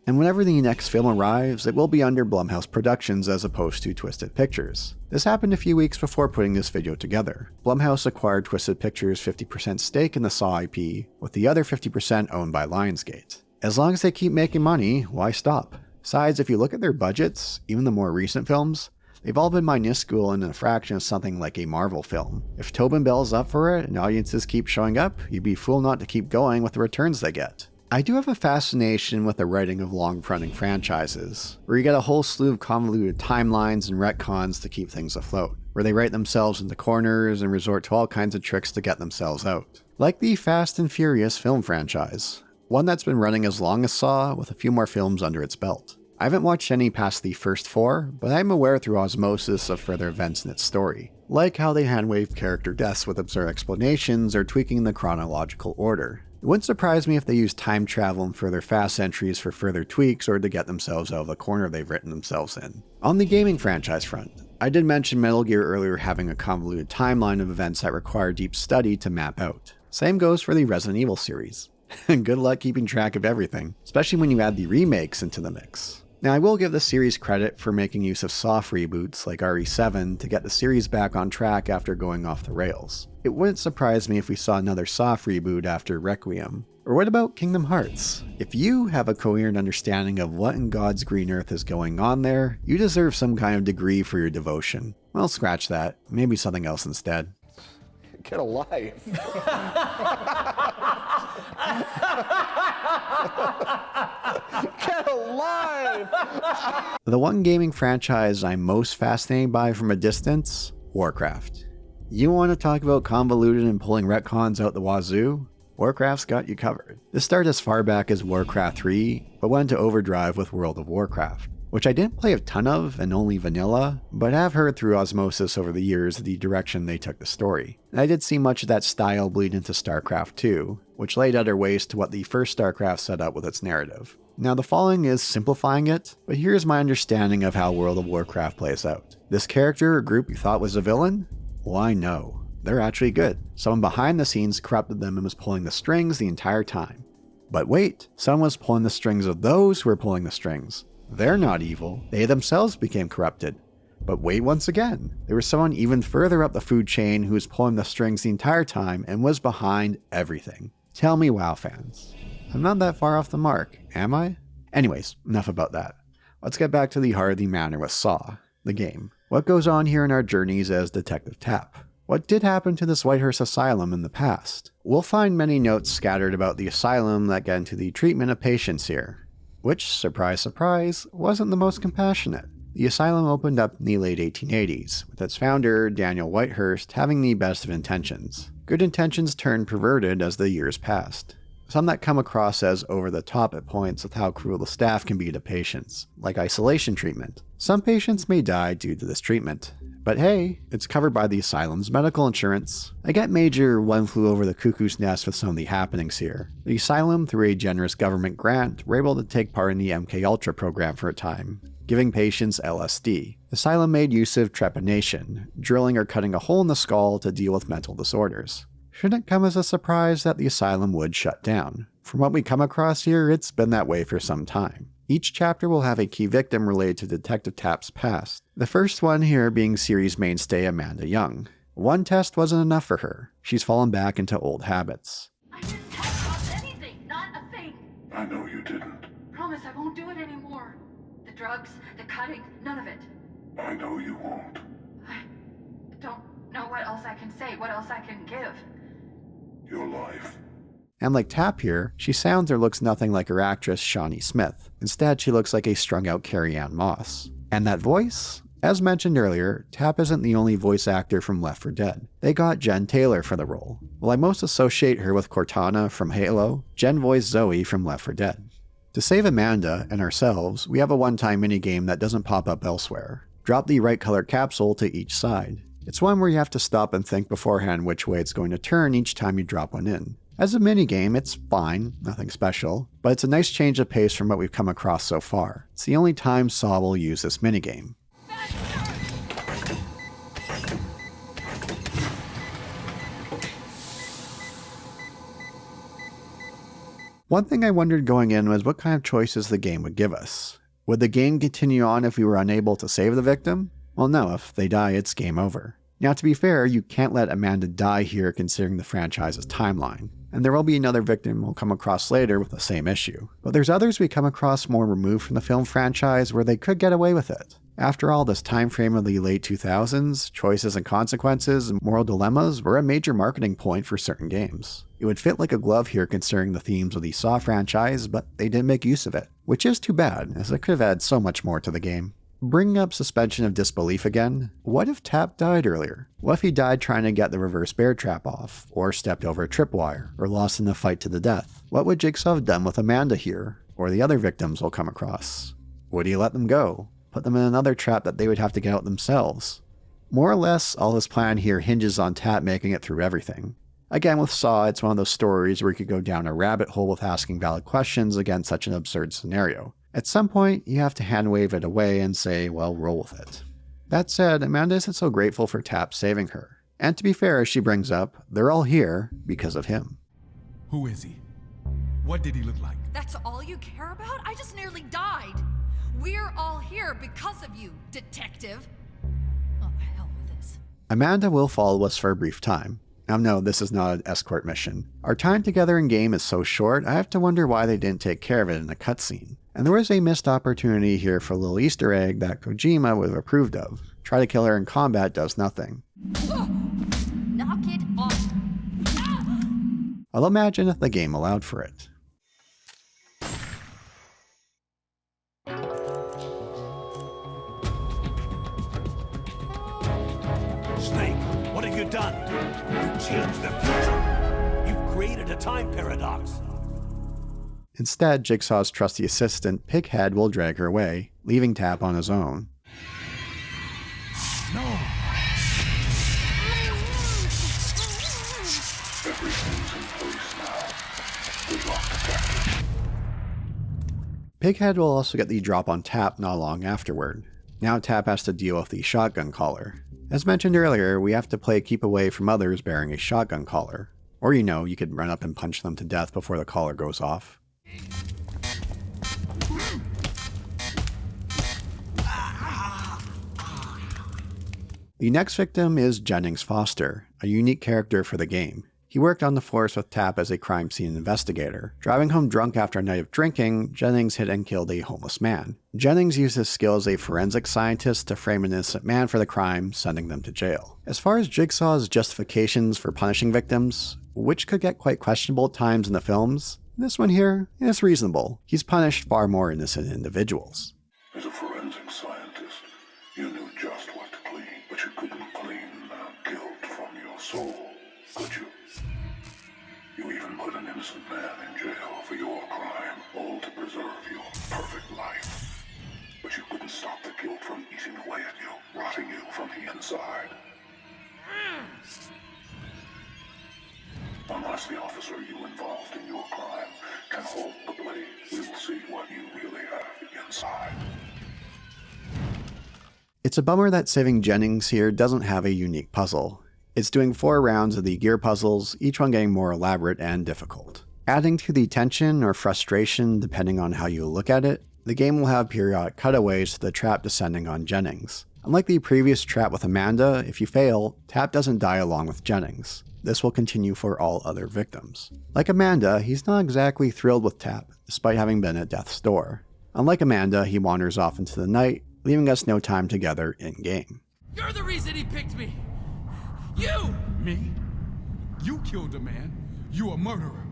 And whenever the next film arrives, it will be under Blumhouse Productions as opposed to Twisted Pictures. This happened a few weeks before putting this video together. Blumhouse acquired Twisted Pictures' 50% stake in the Saw IP, with the other 50% owned by Lionsgate. As long as they keep making money, why stop? Besides, if you look at their budgets, even the more recent films, they've all been minuscule and a fraction of something like a Marvel film. If Tobin Bell's up for it and audiences keep showing up, you'd be fool not to keep going with the returns they get. I do have a fascination with the writing of long-running franchises, where you get a whole slew of convoluted timelines and retcons to keep things afloat, where they write themselves into corners and resort to all kinds of tricks to get themselves out. Like the Fast and Furious film franchise, one that's been running as long as Saw, with a few more films under its belt. I haven't watched any past the first 4, but I'm aware through osmosis of further events in its story, like how they handwave character deaths with absurd explanations or tweaking the chronological order. It wouldn't surprise me if they used time travel and further fast entries for further tweaks or to get themselves out of the corner they've written themselves in. On the gaming franchise front, I did mention Metal Gear earlier having a convoluted timeline of events that require deep study to map out. Same goes for the Resident Evil series. Good luck keeping track of everything, especially when you add the remakes into the mix. Now, I will give the series credit for making use of soft reboots like RE7 to get the series back on track after going off the rails. It wouldn't surprise me if we saw another soft reboot after Requiem. Or what about Kingdom Hearts? If you have a coherent understanding of what in God's green earth is going on there, you deserve some kind of degree for your devotion. Well, scratch that. Maybe something else instead. Get a life. Get alive! The one gaming franchise I'm most fascinated by from a distance, Warcraft. You want to talk about convoluted and pulling retcons out the wazoo? Warcraft's got you covered. This started as far back as Warcraft 3, but went to overdrive with World of Warcraft, which I didn't play a ton of and only vanilla, but have heard through osmosis over the years the direction they took the story. And I did see much of that style bleed into StarCraft 2, which laid utter waste to what the first StarCraft set up with its narrative. Now the following is simplifying it, but here's my understanding of how World of Warcraft plays out. This character or group you thought was a villain? Why no. They're actually good. Someone behind the scenes corrupted them and was pulling the strings the entire time. But wait, someone was pulling the strings of those who were pulling the strings. They're not evil, they themselves became corrupted. But wait once again, there was someone even further up the food chain who was pulling the strings the entire time and was behind everything. Tell me, WoW fans. I'm not that far off the mark, am I? Anyways, enough about that. Let's get back to the heart of the matter with Saw, the game. What goes on here in our journeys as Detective Tapp? What did happen to this Whitehurst Asylum in the past? We'll find many notes scattered about the asylum that get into the treatment of patients here, which, surprise surprise, wasn't the most compassionate. The asylum opened up in the late 1880s, with its founder, Daniel Whitehurst, having the best of intentions. Good intentions turned perverted as the years passed. Some that come across as over the top at points with how cruel the staff can be to patients, like isolation treatment. Some patients may die due to this treatment, but hey, it's covered by the asylum's medical insurance. I get major one flew over the cuckoo's nest with some of the happenings here. The asylum, through a generous government grant, were able to take part in the MKUltra program for a time, giving patients LSD. The asylum made use of trepanation, drilling or cutting a hole in the skull to deal with mental disorders. Shouldn't come as a surprise that the asylum would shut down. From what we come across here, it's been that way for some time. Each chapter will have a key victim related to Detective Tapp's past. The first one here being series mainstay Amanda Young. One test wasn't enough for her. She's fallen back into old habits. I didn't test anything, not a thing. I know you didn't. Promise I won't do it anymore. The drugs, the cutting, none of it. I know you won't. I don't know what else I can say, what else I can give. Your life. And like Tapp here, she sounds or looks nothing like her actress Shawnee Smith. Instead, she looks like a strung-out Carrie-Ann Moss. And that voice? As mentioned earlier, Tapp isn't the only voice actor from Left 4 Dead. They got Jen Taylor for the role. While I most associate her with Cortana from Halo, Jen voiced Zoe from Left 4 Dead. To save Amanda and ourselves, we have a one-time minigame that doesn't pop up elsewhere. Drop the right color capsule to each side. It's one where you have to stop and think beforehand which way it's going to turn each time you drop one in. As a minigame, it's fine, nothing special, but it's a nice change of pace from what we've come across so far. It's the only time Saw will use this minigame. One thing I wondered going in was what kind of choices the game would give us. Would the game continue on if we were unable to save the victim? Well no, if they die, it's game over. Now to be fair, you can't let Amanda die here considering the franchise's timeline, and there will be another victim we'll come across later with the same issue. But there's others we come across more removed from the film franchise where they could get away with it. After all, this time frame of the late 2000s, choices and consequences and moral dilemmas were a major marketing point for certain games. It would fit like a glove here considering the themes of the Saw franchise, but they didn't make use of it, which is too bad, as it could have added so much more to the game. Bringing up suspension of disbelief again, what if Tapp died earlier? What if he died trying to get the reverse bear trap off, or stepped over a tripwire, or lost in a fight to the death? What would Jigsaw have done with Amanda here, or the other victims we'll come across? Would he let them go? Put them in another trap that they would have to get out themselves? More or less, all his plan here hinges on Tapp making it through everything. Again, with Saw, it's one of those stories where you could go down a rabbit hole with asking valid questions against such an absurd scenario. At some point, you have to hand-wave it away and say, well, roll with it. That said, Amanda isn't so grateful for Tapp saving her. And to be fair, as she brings up, they're all here because of him. Who is he? What did he look like? That's all you care about? I just nearly died. We're all here because of you, detective. Oh, the hell with this. Amanda will follow us for a brief time. Now, no, this is not an escort mission. Our time together in game is so short, I have to wonder why they didn't take care of it in a cutscene. And there was a missed opportunity here for a little Easter egg that Kojima would have approved of. Try to kill her in combat does nothing. Knock it off. I'll imagine if the game allowed for it. Snake, what have you done? You changed the future. You've created a time paradox. Instead, Jigsaw's trusty assistant, Pighead, will drag her away, leaving Tapp on his own. No! Everything's in place now. Pighead will also get the drop on Tap not long afterward. Now Tap has to deal with the shotgun collar. As mentioned earlier, we have to play keep away from others bearing a shotgun collar. Or you could run up and punch them to death before the collar goes off. The next victim is Jennings Foster, a unique character for the game. He worked on the force with Tap as a crime scene investigator. Driving home drunk after a night of drinking, Jennings hit and killed a homeless man. Jennings used his skill as a forensic scientist to frame an innocent man for the crime, sending them to jail. As far as Jigsaw's justifications for punishing victims, which could get quite questionable at times in the films, this one here is reasonable. He's punished far more innocent individuals. As a forensic scientist, you knew just what to clean, but you couldn't clean guilt from your soul, could you? You even put an innocent man in jail for your crime, all to preserve your perfect life. But you couldn't stop the guilt from eating away at you, rotting you from the inside. Unless the officer you involved in your crime can hold the blade, we will see what you really have inside. It's a bummer that saving Jennings here doesn't have a unique puzzle. It's doing 4 rounds of the gear puzzles, each one getting more elaborate and difficult. Adding to the tension or frustration depending on how you look at it, the game will have periodic cutaways to the trap descending on Jennings. Unlike the previous trap with Amanda, if you fail, Tap doesn't die along with Jennings. This will continue for all other victims. Like Amanda, he's not exactly thrilled with Tap, despite having been at death's door. Unlike Amanda, he wanders off into the night, leaving us no time together in-game. You're the reason he picked me! You! Me? You killed a man. You a murderer.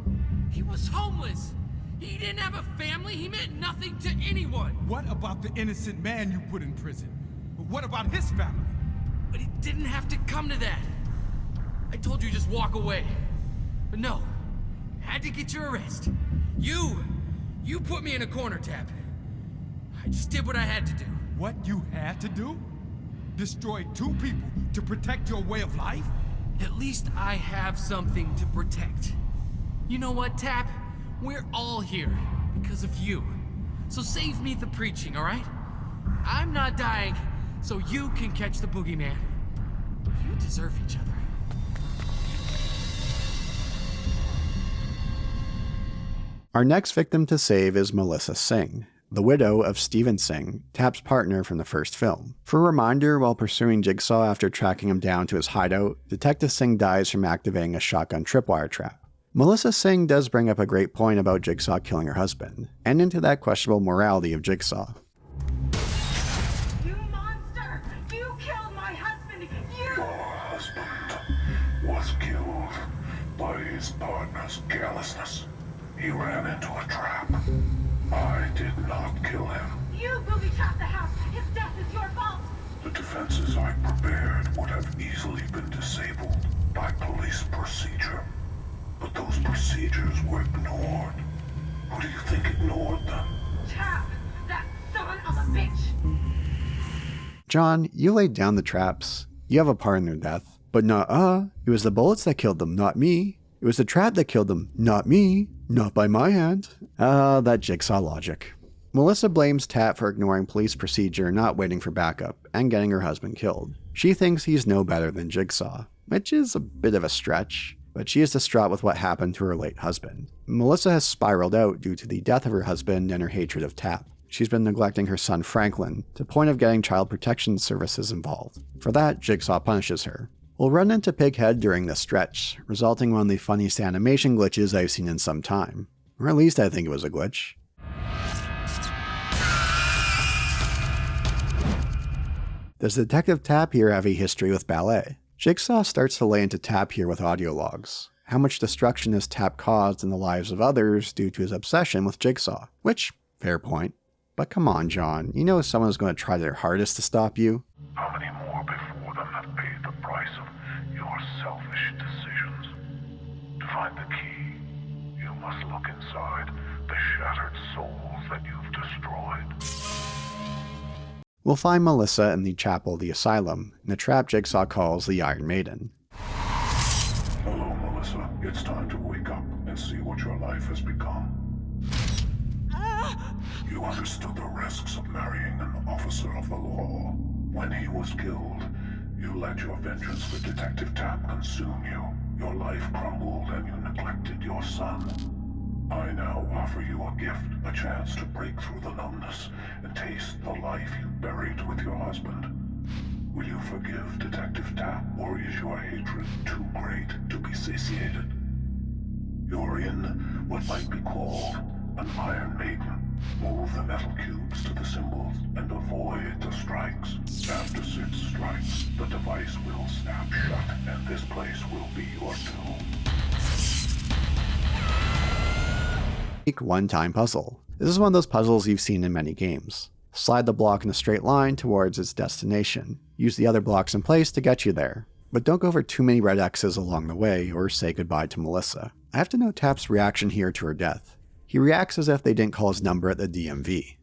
He was homeless! He didn't have a family, he meant nothing to anyone! What about the innocent man you put in prison? What about his family? But it didn't have to come to that. I told you just walk away. But no, I had to get your arrest. You put me in a corner, Tap. I just did what I had to do. What you had to do? Destroy 2 people to protect your way of life? At least I have something to protect. You know what, Tap? We're all here because of you. So save me the preaching, all right? I'm not dying, so you can catch the boogeyman. You deserve each other. Our next victim to save is Melissa Singh, the widow of Steven Singh, Tap's partner from the first film. For a reminder, while pursuing Jigsaw after tracking him down to his hideout, Detective Singh dies from activating a shotgun tripwire trap. Melissa Singh does bring up a great point about Jigsaw killing her husband, and into that questionable morality of Jigsaw. You monster! You killed my husband! You... Your husband was killed by his partner's carelessness. He ran into a trap. I did not kill him. You booby-trapped the house! His death is your fault! The defenses I prepared would have easily been disabled by police procedure. But those procedures were ignored. Who do you think ignored them? Tap! That son of a bitch! John, you laid down the traps. You have a part in their death. But it was the bullets that killed them, not me. It was the trap that killed them, not me. Not by my hand. That Jigsaw logic. Melissa blames Tap for ignoring police procedure, not waiting for backup, and getting her husband killed. She thinks he's no better than Jigsaw, which is a bit of a stretch, but she is distraught with what happened to her late husband. Melissa has spiraled out due to the death of her husband and her hatred of Tap. She's been neglecting her son Franklin, to the point of getting child protection services involved. For that, Jigsaw punishes her. We'll run into Pighead during this stretch, resulting in one of the funniest animation glitches I've seen in some time. Or at least I think it was a glitch. Does Detective Tap here have a history with ballet? Jigsaw starts to lay into Tap here with audio logs. How much destruction has Tap caused in the lives of others due to his obsession with Jigsaw? Which, fair point. But come on, John, you know someone's going to try their hardest to stop you. How many more before them have paid the price of your selfish decisions? To find the key, you must look inside the shattered souls that you've destroyed. We'll find Melissa in the chapel of the asylum, in the trap Jigsaw calls the Iron Maiden. Hello, Melissa. It's time to wake up and see what your life has become. You understood the risks of marrying an officer of the law. When he was killed, you let your vengeance for Detective Tapp consume you. Your life crumbled and you neglected your son. I now offer you a gift, a chance to break through the numbness and taste the life you buried with your husband. Will you forgive Detective Tapp, or is your hatred too great to be satiated? You're in what might be called an Iron Maiden. Move the metal cubes to the symbols and avoid the strikes. After 6 strikes, the device will snap shut and this place will be your tomb. One-time puzzle. This is one of those puzzles you've seen in many games. Slide the block in a straight line towards its destination. Use the other blocks in place to get you there. But don't go over too many red X's along the way or say goodbye to Melissa. I have to note Tapp's reaction here to her death. He reacts as if they didn't call his number at the DMV.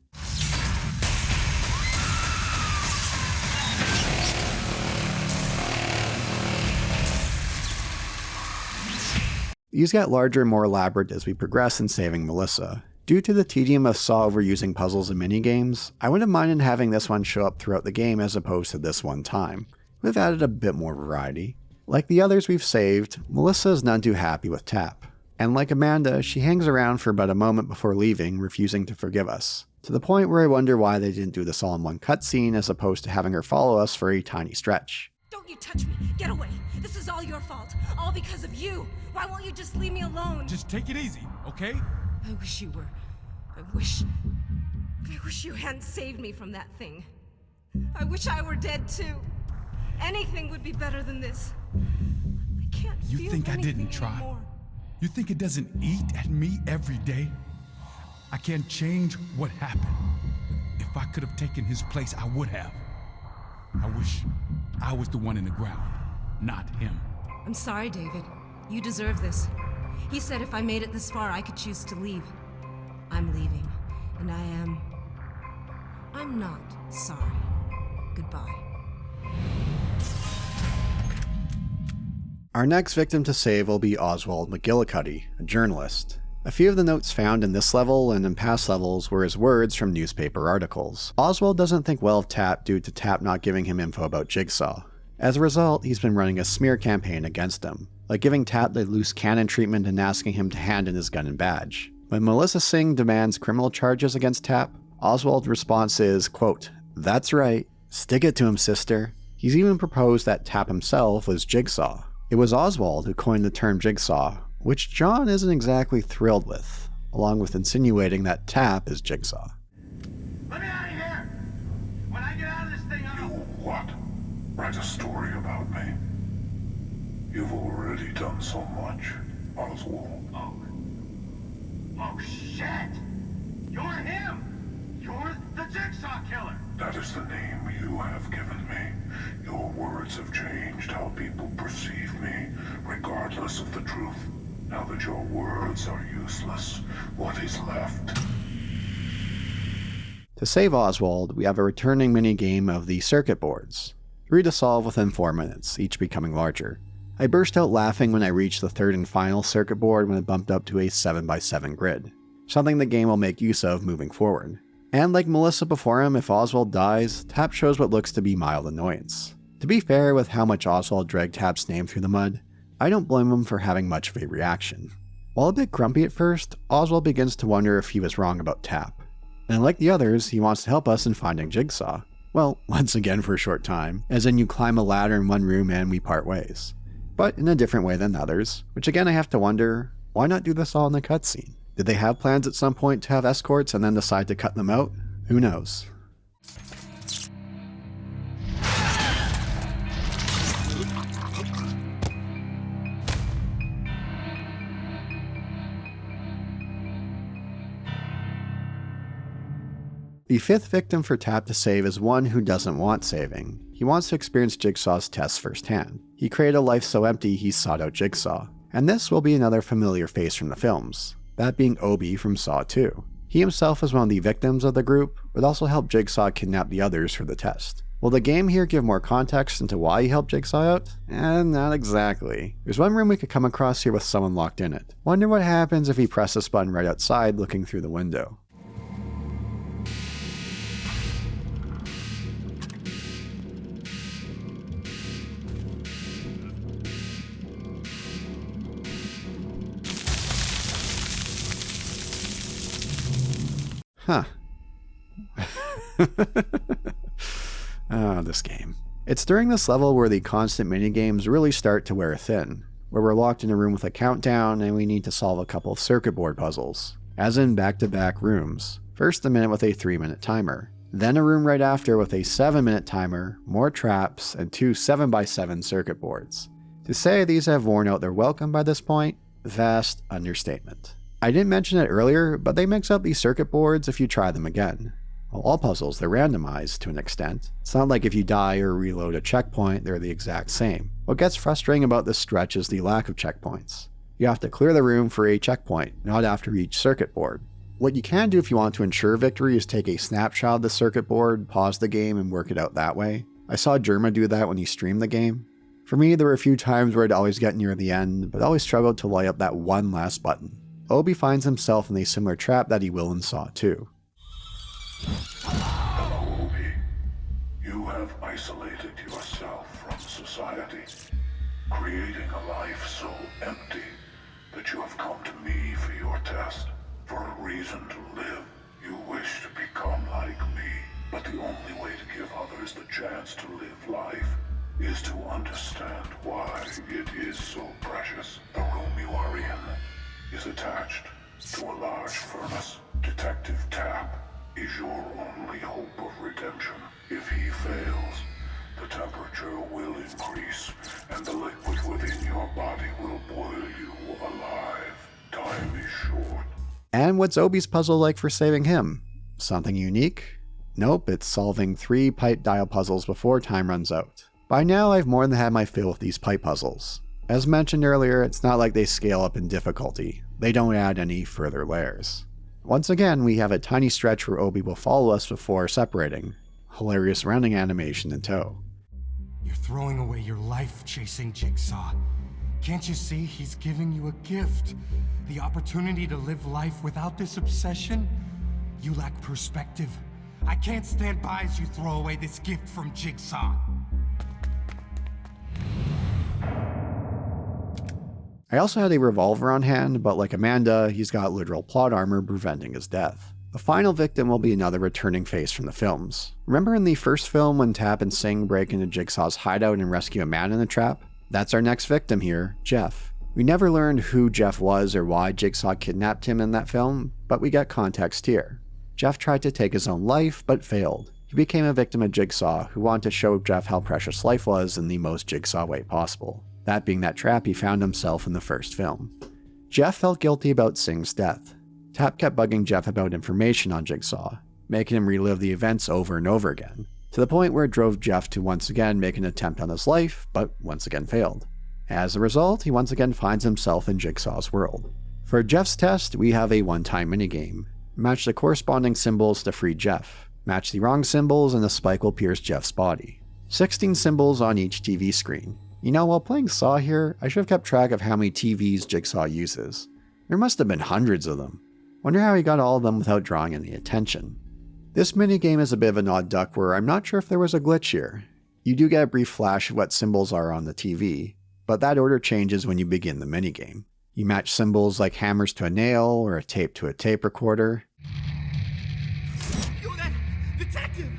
These get larger and more elaborate as we progress in saving Melissa. Due to the tedium of Saw overusing puzzles and minigames, I wouldn't mind having this one show up throughout the game as opposed to this one time. We've added a bit more variety. Like the others we've saved, Melissa is none too happy with Tapp. And like Amanda, she hangs around for about a moment before leaving, refusing to forgive us. To the point where I wonder why they didn't do this all in one cutscene as opposed to having her follow us for a tiny stretch. Don't you touch me! Get away! This is all your fault! All because of you! Why won't you just leave me alone? Just take it easy, okay? I wish you were. I wish you hadn't saved me from that thing. I wish I were dead too. Anything would be better than this. I can't feel You think I didn't try? anymore. You think it doesn't eat at me every day? I can't change what happened. If I could have taken his place, I would have. I wish I was the one in the ground, not him. I'm sorry, David. You deserve this. He said if I made it this far, I could choose to leave. I'm leaving, and I'm not sorry. Goodbye. Our next victim to save will be Oswald McGillicuddy, a journalist. A few of the notes found in this level and in past levels were his words from newspaper articles. Oswald doesn't think well of Tapp due to Tapp not giving him info about Jigsaw. As a result, he's been running a smear campaign against him, like giving Tapp the loose cannon treatment and asking him to hand in his gun and badge. When Melissa Singh demands criminal charges against Tapp, Oswald's response is, quote, "That's right, stick it to him, sister." He's even proposed that Tapp himself was Jigsaw. It was Oswald who coined the term Jigsaw, which John isn't exactly thrilled with, along with insinuating that Tapp is Jigsaw. Let me out of here! When I get out of this thing, You what? Write a story about me? You've already done so much, Oswald. Oh shit! You're him! You're the Jigsaw Killer! That is the name you have given me. Your words have changed how people perceive me, regardless of the truth. Now that your words are useless, what is left? To save Oswald, we have a returning minigame of the circuit boards. 3 to solve within 4 minutes, each becoming larger. I burst out laughing when I reached the third and final circuit board when it bumped up to a 7x7 grid, something the game will make use of moving forward. And like Melissa before him, if Oswald dies, Tapp shows what looks to be mild annoyance. To be fair with how much Oswald dragged Tapp's name through the mud, I don't blame him for having much of a reaction. While a bit grumpy at first, Oswald begins to wonder if he was wrong about Tapp. And like the others, he wants to help us in finding Jigsaw. Well, once again for a short time, as in you climb a ladder in one room and we part ways. But in a different way than others, which again I have to wonder, why not do this all in the cutscene? Did they have plans at some point to have escorts and then decide to cut them out? Who knows? The 5th victim for Tapp to save is one who doesn't want saving. He wants to experience Jigsaw's tests firsthand. He created a life so empty he sought out Jigsaw. And this will be another familiar face from the films, that being Obi from Saw 2. He himself is one of the victims of the group, but also helped Jigsaw kidnap the others for the test. Will the game here give more context into why he helped Jigsaw out? Not exactly. There's one room we could come across here with someone locked in it. Wonder what happens if he presses this button right outside looking through the window. Huh. Oh, this game. It's during this level where the constant minigames really start to wear thin, where we're locked in a room with a countdown and we need to solve a couple of circuit board puzzles, as in back-to-back rooms. First a minute with a 3-minute timer, then a room right after with a 7-minute timer, more traps, and 2 7x7 circuit boards. To say these have worn out their welcome by this point, vast understatement. I didn't mention it earlier, but they mix up these circuit boards if you try them again. Well, all puzzles, they're randomized to an extent. It's not like if you die or reload a checkpoint, they're the exact same. What gets frustrating about this stretch is the lack of checkpoints. You have to clear the room for a checkpoint, not after each circuit board. What you can do if you want to ensure victory is take a snapshot of the circuit board, pause the game, and work it out that way. I saw Jerma do that when he streamed the game. For me, there were a few times where I'd always get near the end, but always struggled to light up that one last button. Obi finds himself in a similar trap that he will in Saw 2. Hello, Obi. You have isolated yourself from society, creating a life so empty that you have come to me for your test. For a reason to live, you wish to become like me, but the only way to give others the chance to live life is to understand why it is so precious. The room you are in is attached to a large furnace. Detective Tap is your only hope of redemption. If he fails, the temperature will increase, and the liquid within your body will boil you alive. Time is short. And what's Obi's puzzle like for saving him? Something unique? Nope, it's solving 3 pipe dial puzzles before time runs out. By now, I've more than had my fill with these pipe puzzles. As mentioned earlier, it's not like they scale up in difficulty. They don't add any further layers. Once again, we have a tiny stretch where Obi will follow us before separating. Hilarious rounding animation in tow. You're throwing away your life chasing Jigsaw. Can't you see he's giving you a gift? The opportunity to live life without this obsession? You lack perspective. I can't stand by as you throw away this gift from Jigsaw. I also had a revolver on hand, but like Amanda, he's got literal plot armor preventing his death. The final victim will be another returning face from the films. Remember in the first film when Tap and Sing break into Jigsaw's hideout and rescue a man in the trap? That's our next victim here, Jeff. We never learned who Jeff was or why Jigsaw kidnapped him in that film, but we get context here. Jeff tried to take his own life, but failed. He became a victim of Jigsaw, who wanted to show Jeff how precious life was in the most Jigsaw way possible. That being that trap he found himself in the first film. Jeff felt guilty about Sing's death. Tap kept bugging Jeff about information on Jigsaw, making him relive the events over and over again, to the point where it drove Jeff to once again make an attempt on his life, but once again failed. As a result, he once again finds himself in Jigsaw's world. For Jeff's test, we have a one-time minigame. Match the corresponding symbols to free Jeff. Match the wrong symbols and the spike will pierce Jeff's body. 16 symbols on each TV screen. You know, while playing Saw here, I should have kept track of how many TVs Jigsaw uses. There must have been hundreds of them. Wonder how he got all of them without drawing any attention. This minigame is a bit of an odd duck where I'm not sure if there was a glitch here. You do get a brief flash of what symbols are on the TV, but that order changes when you begin the minigame. You match symbols like hammers to a nail or a tape to a tape recorder. You're that detective!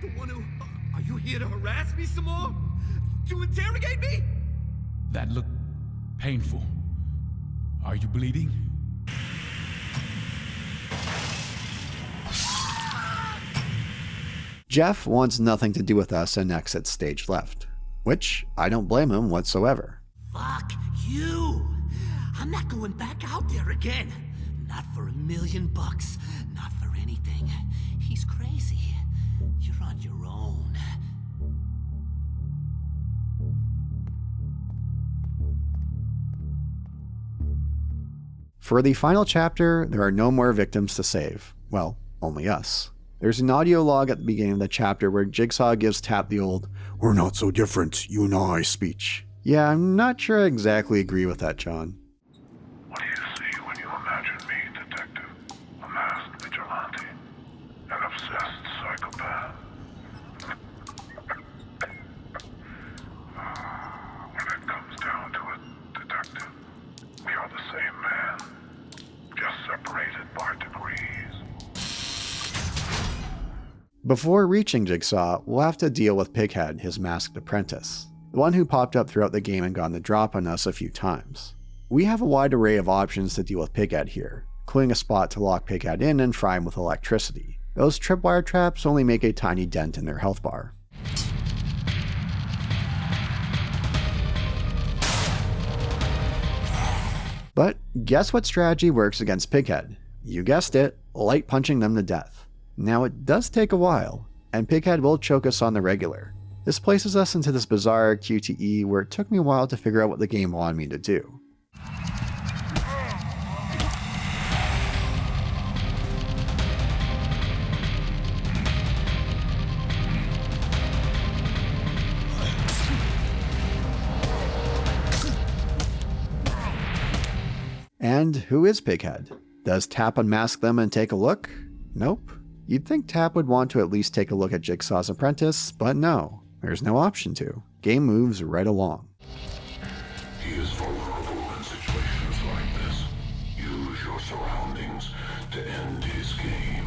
The one who... Are you here to harass me some more? To interrogate me? That looked painful. Are you bleeding? Jeff wants nothing to do with us and exits stage left, which I don't blame him whatsoever. Fuck you! I'm not going back out there again. Not for $1 million. Not for anything. He's crazy. You're on your own. For the final chapter, there are no more victims to save. Well, only us. There's an audio log at the beginning of the chapter where Jigsaw gives Tap the old, "We're not so different, you and I" speech. Yeah, I'm not sure I exactly agree with that, John. What do you see when you imagine me, detective? A masked vigilante? An obsessed psychopath? When it comes down to it, detective, we are the same man, just separated by degrees. Before reaching Jigsaw, we'll have to deal with Pighead, his masked apprentice, the one who popped up throughout the game and gotten the drop on us a few times. We have a wide array of options to deal with Pighead here, including a spot to lock Pighead in and fry him with electricity. Those tripwire traps only make a tiny dent in their health bar. But guess what strategy works against Pighead? You guessed it, light punching them to death. Now it does take a while, and Pighead will choke us on the regular. This places us into this bizarre QTE where it took me a while to figure out what the game wanted me to do. And who is Pighead? Does Tap unmask them and take a look? Nope. You'd think Tap would want to at least take a look at Jigsaw's apprentice, but no. There's no option to. Game moves right along. He is vulnerable in situations like this. Use your surroundings to end his game.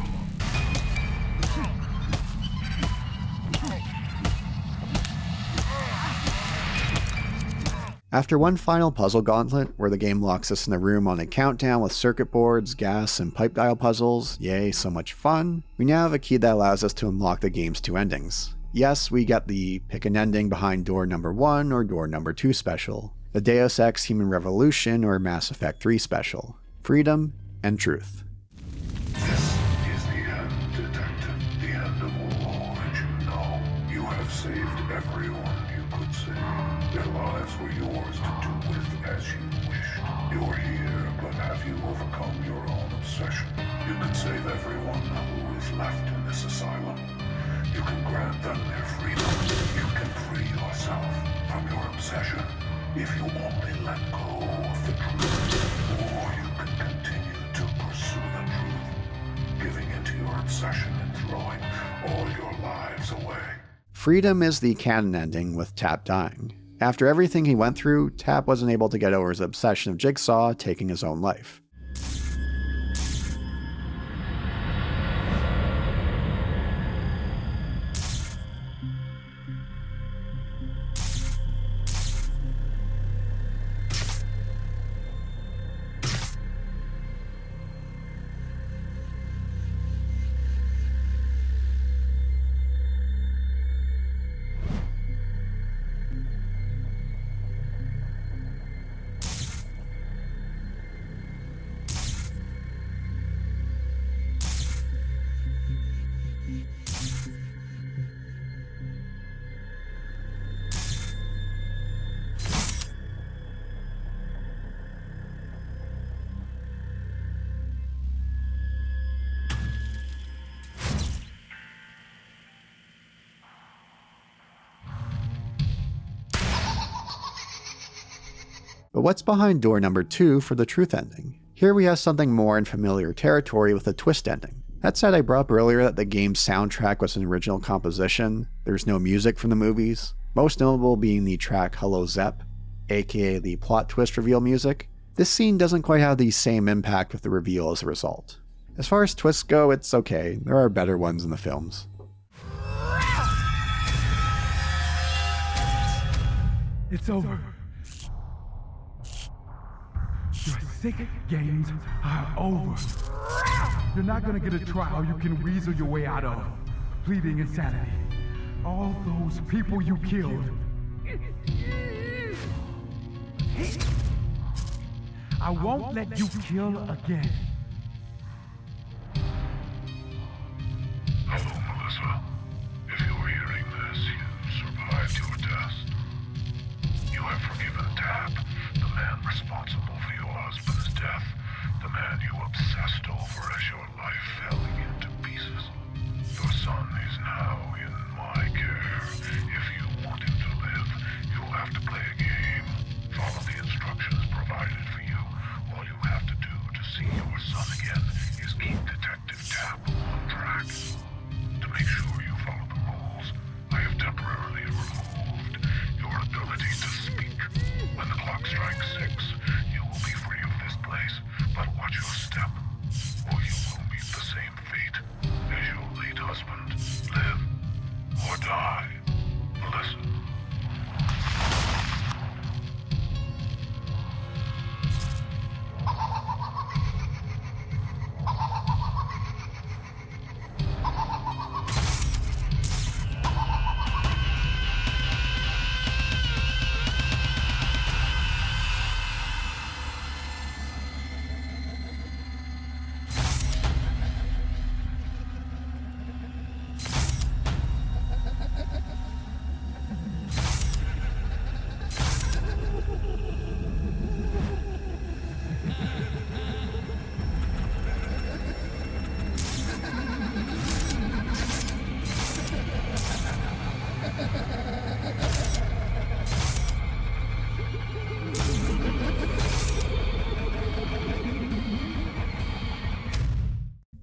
After one final puzzle gauntlet, where the game locks us in a room on a countdown with circuit boards, gas, and pipe dial puzzles, yay, so much fun, we now have a key that allows us to unlock the game's two endings. Yes, we get the pick an ending behind door number 1 or door number 2 special, the Deus Ex Human Revolution or Mass Effect 3 special, freedom and truth. This is the end, Detective. The end of all that you know. You have saved everyone you could save. Their lives were yours to do with as you wished. You're here, but have you overcome your own obsession? You can save everyone who is left in this asylum. You can grant them their freedom. You can free yourself from your obsession if you only let go of the truth. Or you can continue to pursue the truth, giving into your obsession and throwing all your lives away. Freedom is the canon ending with Tap dying. After everything he went through, Tap wasn't able to get over his obsession of Jigsaw taking his own life. But what's behind door number 2 for the truth ending? Here we have something more in familiar territory with a twist ending. That said, I brought up earlier that the game's soundtrack was an original composition. There's no music from the movies, most notable being the track Hello Zep, aka the plot twist reveal music. This scene doesn't quite have the same impact with the reveal as a result. As far as twists go, it's okay. There are better ones in the films. It's over. Your sick games are over. You're not gonna get a trial you can weasel your way out of, pleading insanity. All those people you killed. I won't let you kill again. Hello, Melissa. If you're hearing this, you survived your test. You have forgiven Tap, the man responsible for your husband's death, the man you obsessed over as your life fell into pieces. Your son is now in my care. If you want him to live, you'll have to play a game. Follow the instructions provided for you. All you have to do to see your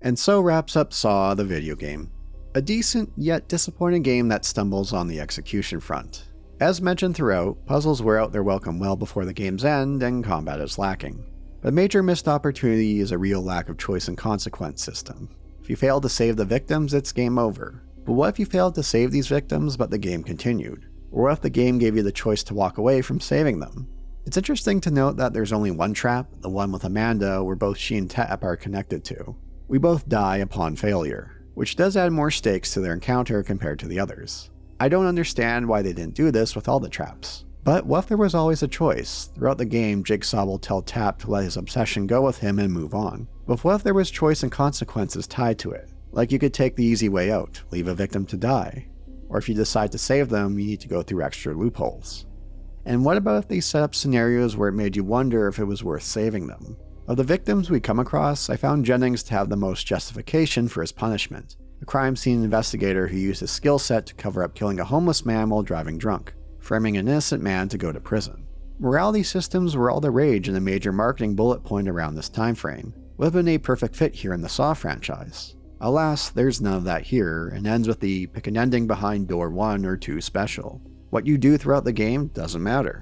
And so wraps up Saw the video game. A decent yet disappointing game that stumbles on the execution front. As mentioned throughout, puzzles wear out their welcome well before the game's end and combat is lacking. But a major missed opportunity is a real lack of choice and consequence system. If you fail to save the victims, it's game over. But what if you failed to save these victims but the game continued? Or what if the game gave you the choice to walk away from saving them? It's interesting to note that there's only one trap, the one with Amanda, where both she and Tep are connected to. We both die upon failure, which does add more stakes to their encounter compared to the others. I don't understand why they didn't do this with all the traps. But what if there was always a choice? Throughout the game, Jigsaw will tell Tap to let his obsession go with him and move on. But what if there was choice and consequences tied to it? Like you could take the easy way out, leave a victim to die. Or if you decide to save them, you need to go through extra loopholes. And what about if they set up scenarios where it made you wonder if it was worth saving them? Of the victims we come across, I found Jennings to have the most justification for his punishment. A crime scene investigator who used his skill set to cover up killing a homeless man while driving drunk, framing an innocent man to go to prison. Morality systems were all the rage and a major marketing bullet point around this time frame. Would have been a perfect fit here in the Saw franchise. Alas, there's none of that here, and ends with the pick an ending behind door 1 or 2 special. What you do throughout the game doesn't matter.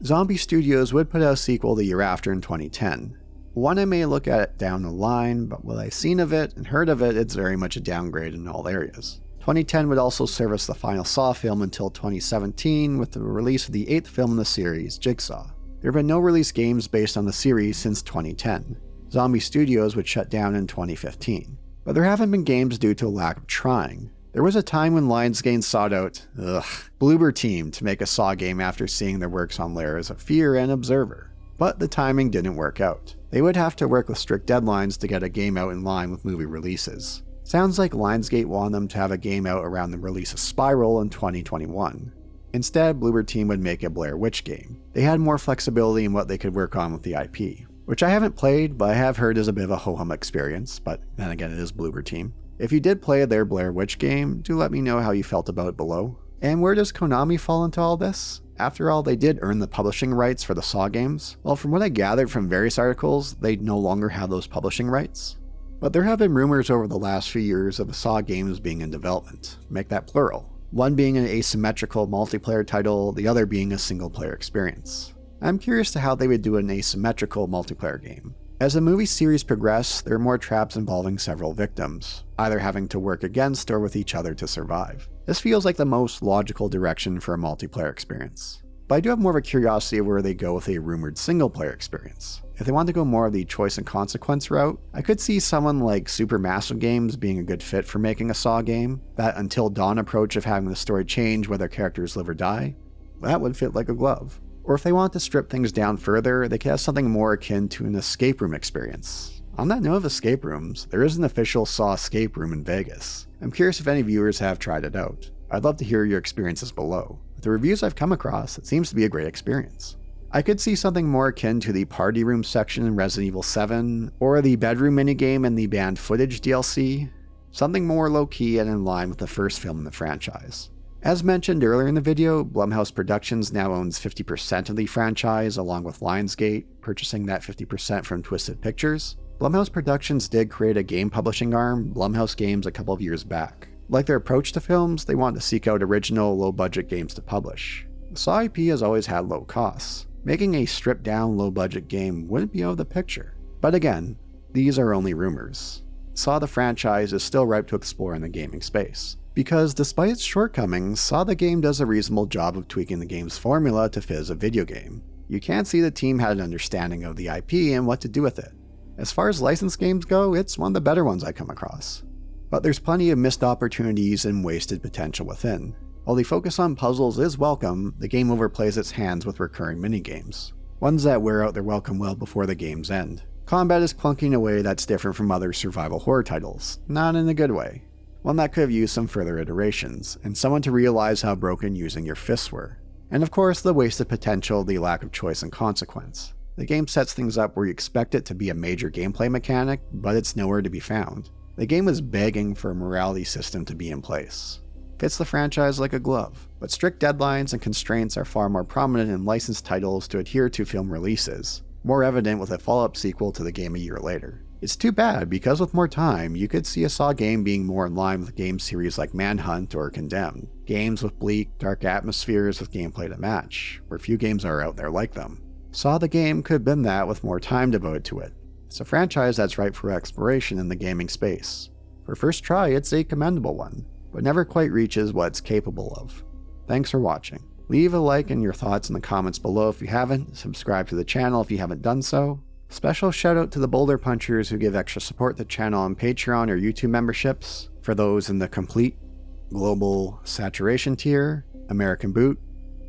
Zombie Studios would put out a sequel the year after in 2010. One I may look at it down the line, but what I've seen of it and heard of it, it's very much a downgrade in all areas. 2010 would also service the final Saw film until 2017 with the release of the 8th film in the series, Jigsaw. There have been no release games based on the series since 2010. Zombie Studios would shut down in 2015. But there haven't been games due to a lack of trying. There was a time when Lionsgate sought out, Bloober Team to make a Saw game after seeing their works on Layers of Fear and Observer. But the timing didn't work out. They would have to work with strict deadlines to get a game out in line with movie releases. Sounds like Lionsgate wanted them to have a game out around the release of Spiral in 2021. Instead, Bloober Team would make a Blair Witch game. They had more flexibility in what they could work on with the IP, which I haven't played, but I have heard is a bit of a ho-hum experience, but then again it is Bloober Team. If you did play their Blair Witch game, do let me know how you felt about it below. And where does Konami fall into all this? After all, they did earn the publishing rights for the Saw games. Well, from what I gathered from various articles, they no longer have those publishing rights. But there have been rumors over the last few years of the Saw games being in development. Make that plural. One being an asymmetrical multiplayer title, the other being a single-player experience. I'm curious to how they would do an asymmetrical multiplayer game. As the movie series progressed, there are more traps involving several victims, either having to work against or with each other to survive. This feels like the most logical direction for a multiplayer experience. But I do have more of a curiosity of where they go with a rumored single-player experience. If they want to go more of the choice and consequence route, I could see someone like Supermassive Games being a good fit for making a Saw game. That Until Dawn approach of having the story change whether characters live or die, that would fit like a glove. Or if they want to strip things down further, they could have something more akin to an escape room experience. On that note of escape rooms, there is an official Saw escape room in Vegas. I'm curious if any viewers have tried it out. I'd love to hear your experiences below. With the reviews I've come across, it seems to be a great experience. I could see something more akin to the party room section in Resident Evil 7, or the bedroom minigame in the banned footage DLC. Something more low-key and in line with the first film in the franchise. As mentioned earlier in the video, Blumhouse Productions now owns 50% of the franchise, along with Lionsgate, purchasing that 50% from Twisted Pictures. Blumhouse Productions did create a game publishing arm, Blumhouse Games, a couple of years back. Like their approach to films, they want to seek out original, low-budget games to publish. The Saw IP has always had low costs. Making a stripped-down, low-budget game wouldn't be out of the picture. But again, these are only rumors. Saw the franchise is still ripe to explore in the gaming space. Because despite its shortcomings, Saw the game does a reasonable job of tweaking the game's formula to fit as a video game. You can see the team had an understanding of the IP and what to do with it. As far as licensed games go, it's one of the better ones I come across. But there's plenty of missed opportunities and wasted potential within. While the focus on puzzles is welcome, the game overplays its hands with recurring minigames. Ones that wear out their welcome well before the game's end. Combat is clunky in a way that's different from other survival horror titles, not in a good way. One that could have used some further iterations, and someone to realize how broken using your fists were. And of course, the wasted potential, the lack of choice and consequence. The game sets things up where you expect it to be a major gameplay mechanic, but it's nowhere to be found. The game was begging for a morality system to be in place. Fits the franchise like a glove, but strict deadlines and constraints are far more prominent in licensed titles to adhere to film releases, more evident with a follow-up sequel to the game a year later. It's too bad, because with more time, you could see a Saw game being more in line with game series like Manhunt or Condemned. Games with bleak, dark atmospheres with gameplay to match, where few games are out there like them. Saw the game could have been that with more time devoted to it. It's a franchise that's ripe for exploration in the gaming space. For first try, it's a commendable one, but never quite reaches what it's capable of. Thanks for watching. Leave a like and your thoughts in the comments below if you haven't, subscribe to the channel if you haven't done so. Special shout out to the Boulder Punchers who give extra support to the channel on Patreon or YouTube memberships. For those in the complete global saturation tier, American Boot,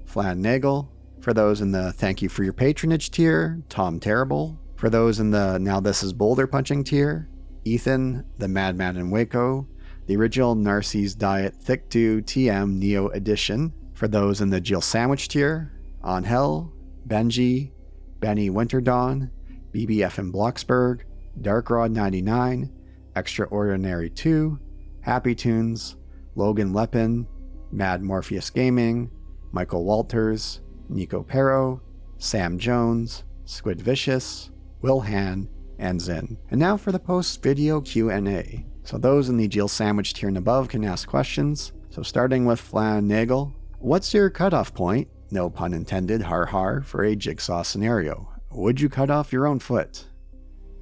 Flan Nagel. For those in the thank you for your patronage tier, Tom Terrible. For those in the now this is Boulder punching tier, Ethan, the Madman in Waco, the original Narcisse Diet Thick Dew TM Neo Edition. For those in the Jill Sandwich tier, Angel, Benji, Benny Winterdawn, BBF in Bloxburg, Dark Rod 99, Extraordinary 2, Happy Tunes, Logan Lepin, Mad Morpheus Gaming, Michael Walters, Nico Pero, Sam Jones, Squid Vicious, Will Han, and Zin. And now for the post-video Q&A. So those in the Jill Sandwich tier and above can ask questions. So starting with Flan Nagel, what's your cutoff point, no pun intended, har har, for a jigsaw scenario? Would you cut off your own foot?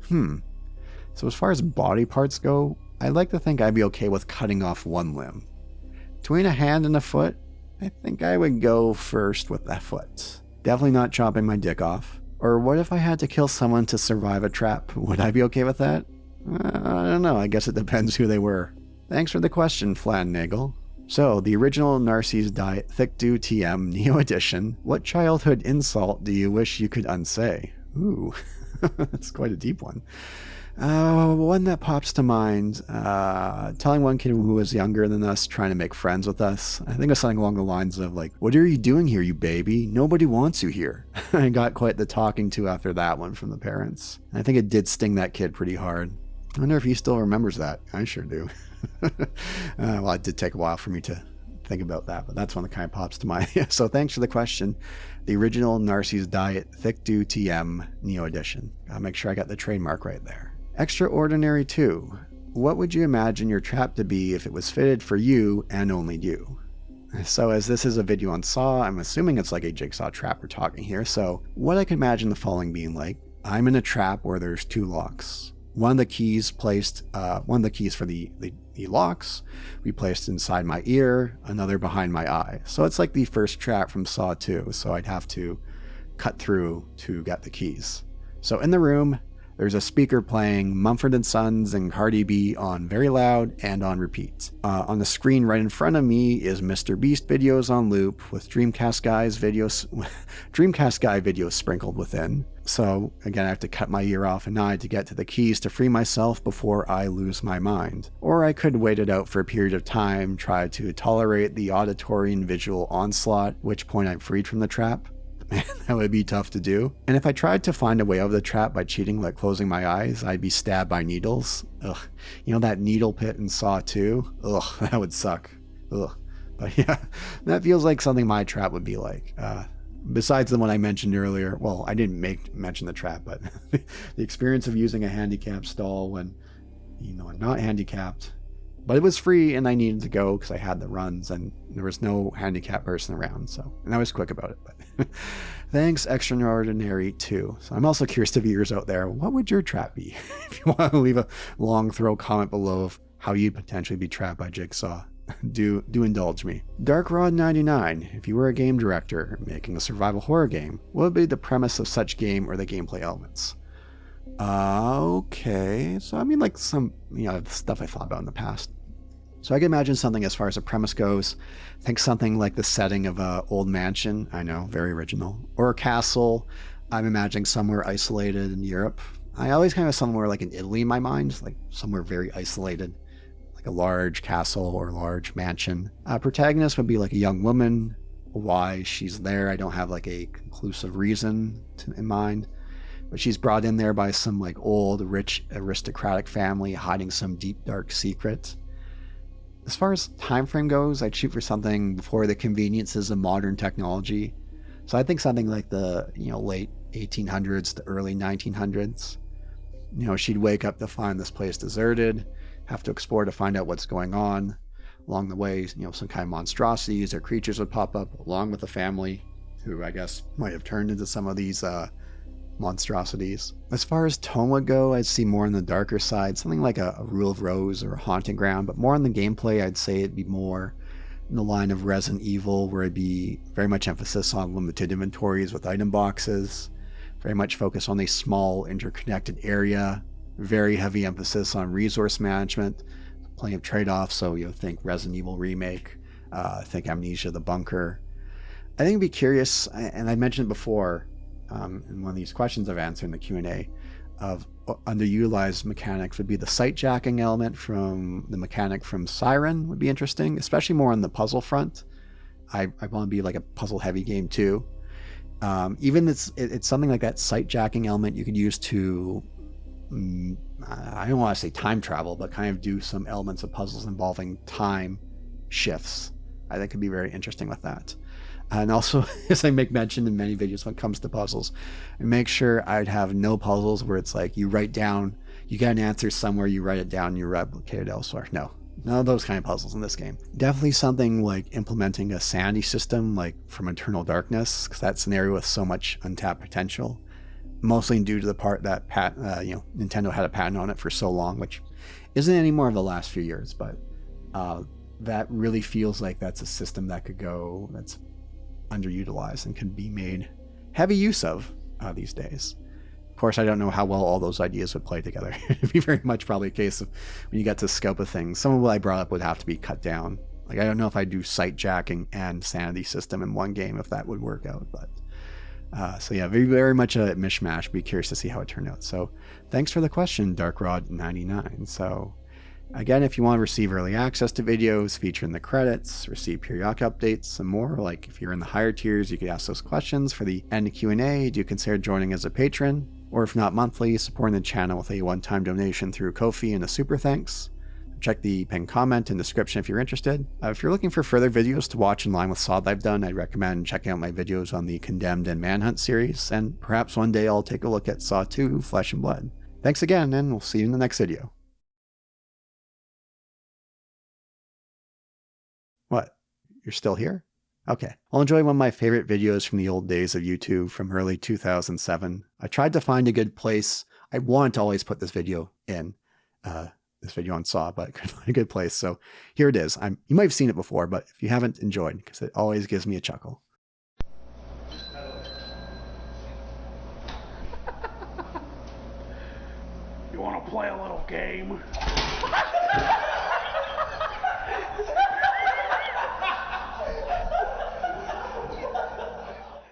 So as far as body parts go, I'd like to think I'd be okay with cutting off one limb. Between a hand and a foot, I think I would go first with that foot. Definitely not chopping my dick off. Or what if I had to kill someone to survive a trap? Would I be okay with that? I don't know, I guess it depends who they were. Thanks for the question, Flan Nagel. So, the original Narcisse Diet Thick Dew TM Neo Edition, what childhood insult do you wish you could unsay? Ooh, that's quite a deep one. One that pops to mind, telling one kid who was younger than us, trying to make friends with us. I think it was something along the lines of like, what are you doing here, you baby? Nobody wants you here. I got quite the talking to after that one from the parents. I think it did sting that kid pretty hard. I wonder if he still remembers that. I sure do. Well, it did take a while for me to think about that, but that's one that kind of pops to mind. So thanks for the question. The original Narcisse Diet Thick Dew TM Neo Edition. I'll make sure I got the trademark right there. Extraordinary 2. What would you imagine your trap to be if it was fitted for you and only you? So as this is a video on Saw, I'm assuming it's like a jigsaw trap we're talking here. So what I can imagine the following being like, I'm in a trap where there's 2 locks. One of the keys for the locks we placed inside my ear, another behind my eye. So it's like the first trap from Saw 2, so I'd have to cut through to get the keys. So in the room, there's a speaker playing Mumford & Sons and Cardi B on very loud and on repeat. On the screen right in front of me is Mr. Beast videos on loop with Dreamcast Guy videos sprinkled within. So again, I have to cut my ear off and eye to get to the keys to free myself before I lose my mind. Or I could wait it out for a period of time, try to tolerate the auditory and visual onslaught, at which point I'm freed from the trap. Man, that would be tough to do. And if I tried to find a way out of the trap by cheating, like closing my eyes, I'd be stabbed by needles. Ugh. You know that needle pit in Saw 2? Ugh, that would suck. Ugh. But yeah, that feels like something my trap would be like. Besides the one I mentioned earlier, well, I didn't mention the trap, but the experience of using a handicapped stall when, I'm not handicapped. But it was free and I needed to go because I had the runs and there was no handicapped person around. And I was quick about it. But thanks, Extraordinary 2. So I'm also curious to viewers out there, what would your trap be? If you want to leave a long throw comment below of how you'd potentially be trapped by Jigsaw, do indulge me. Dark Rod 99, if you were a game director making a survival horror game, what would be the premise of such game or the gameplay elements? Okay, so I mean like some stuff I thought about in the past. So I can imagine something as far as a premise goes. Think something like the setting of an old mansion. I know, very original. Or a castle. I'm imagining somewhere isolated in Europe. I always kind of somewhere like in Italy in my mind, like somewhere very isolated, like a large castle or large mansion. Protagonist would be like a young woman. Why she's there, I don't have like a conclusive reason in mind. But she's brought in there by some like old, rich, aristocratic family hiding some deep, dark secret. As far as time frame goes, I'd shoot for something before the conveniences of modern technology. So I think something like the late 1800s to early 1900s. You know, she'd wake up to find this place deserted, have to explore to find out what's going on. Along the way, you know, some kind of monstrosities or creatures would pop up, along with the family, who I guess might have turned into some of these monstrosities. As far as tone would go, I'd see more on the darker side, something like a Rule of Rose or a Haunting Ground, but more on the gameplay, I'd say it'd be more in the line of Resident Evil, where it'd be very much emphasis on limited inventories with item boxes, very much focus on a small interconnected area, very heavy emphasis on resource management, plenty of trade-offs. So you know, think Resident Evil Remake, think Amnesia the Bunker. I think I'd be curious, and I mentioned it before in one of these questions I've answered in the Q&A, of underutilized mechanics would be the sight jacking element from the mechanic from Siren would be interesting, especially more on the puzzle front. I want to be like a puzzle heavy game too. Even it's something like that sight jacking element you could use to, I don't want to say time travel, but kind of do some elements of puzzles involving time shifts. I think could be very interesting with that. And also, as I make mention in many videos when it comes to puzzles, I make sure I'd have no puzzles where it's like you write down, you get an answer somewhere, you write it down, you replicate it elsewhere. No, none of those kind of puzzles in this game. Definitely something like implementing a sanity system like from Eternal Darkness, because that scenario with so much untapped potential, mostly due to the part that Nintendo had a patent on it for so long, which isn't anymore of the last few years, but that really feels like that's a system that could go, that's underutilized and can be made heavy use of these days. Of course, I don't know how well all those ideas would play together. It'd be very much probably a case of when you get to the scope of things, some of what I brought up would have to be cut down. Like, I don't know if I do sight jacking and sanity system in one game, if that would work out. But so yeah, very, very much a mishmash. Be curious to see how it turned out. So thanks for the question, DarkRod99. So again, if you want to receive early access to videos, feature in the credits, receive periodic updates, and more, like if you're in the higher tiers, you could ask those questions for the end Q&A, do consider joining as a patron, or if not monthly, supporting the channel with a one-time donation through Ko-fi and a super thanks. Check the pinned comment and description if you're interested. If you're looking for further videos to watch in line with Saw that I've done, I'd recommend checking out my videos on the Condemned and Manhunt series, and perhaps one day I'll take a look at Saw 2 Flesh and Blood. Thanks again, and we'll see you in the next video. What? You're still here? Okay. I'll enjoy one of my favorite videos from the old days of YouTube from early 2007. I tried to find a good place. I wanted to always put this video in, this video on Saw, but I couldn't find a good place. So here it is. You might have seen it before, but if you haven't, enjoyed, because it always gives me a chuckle. You want to play a little game?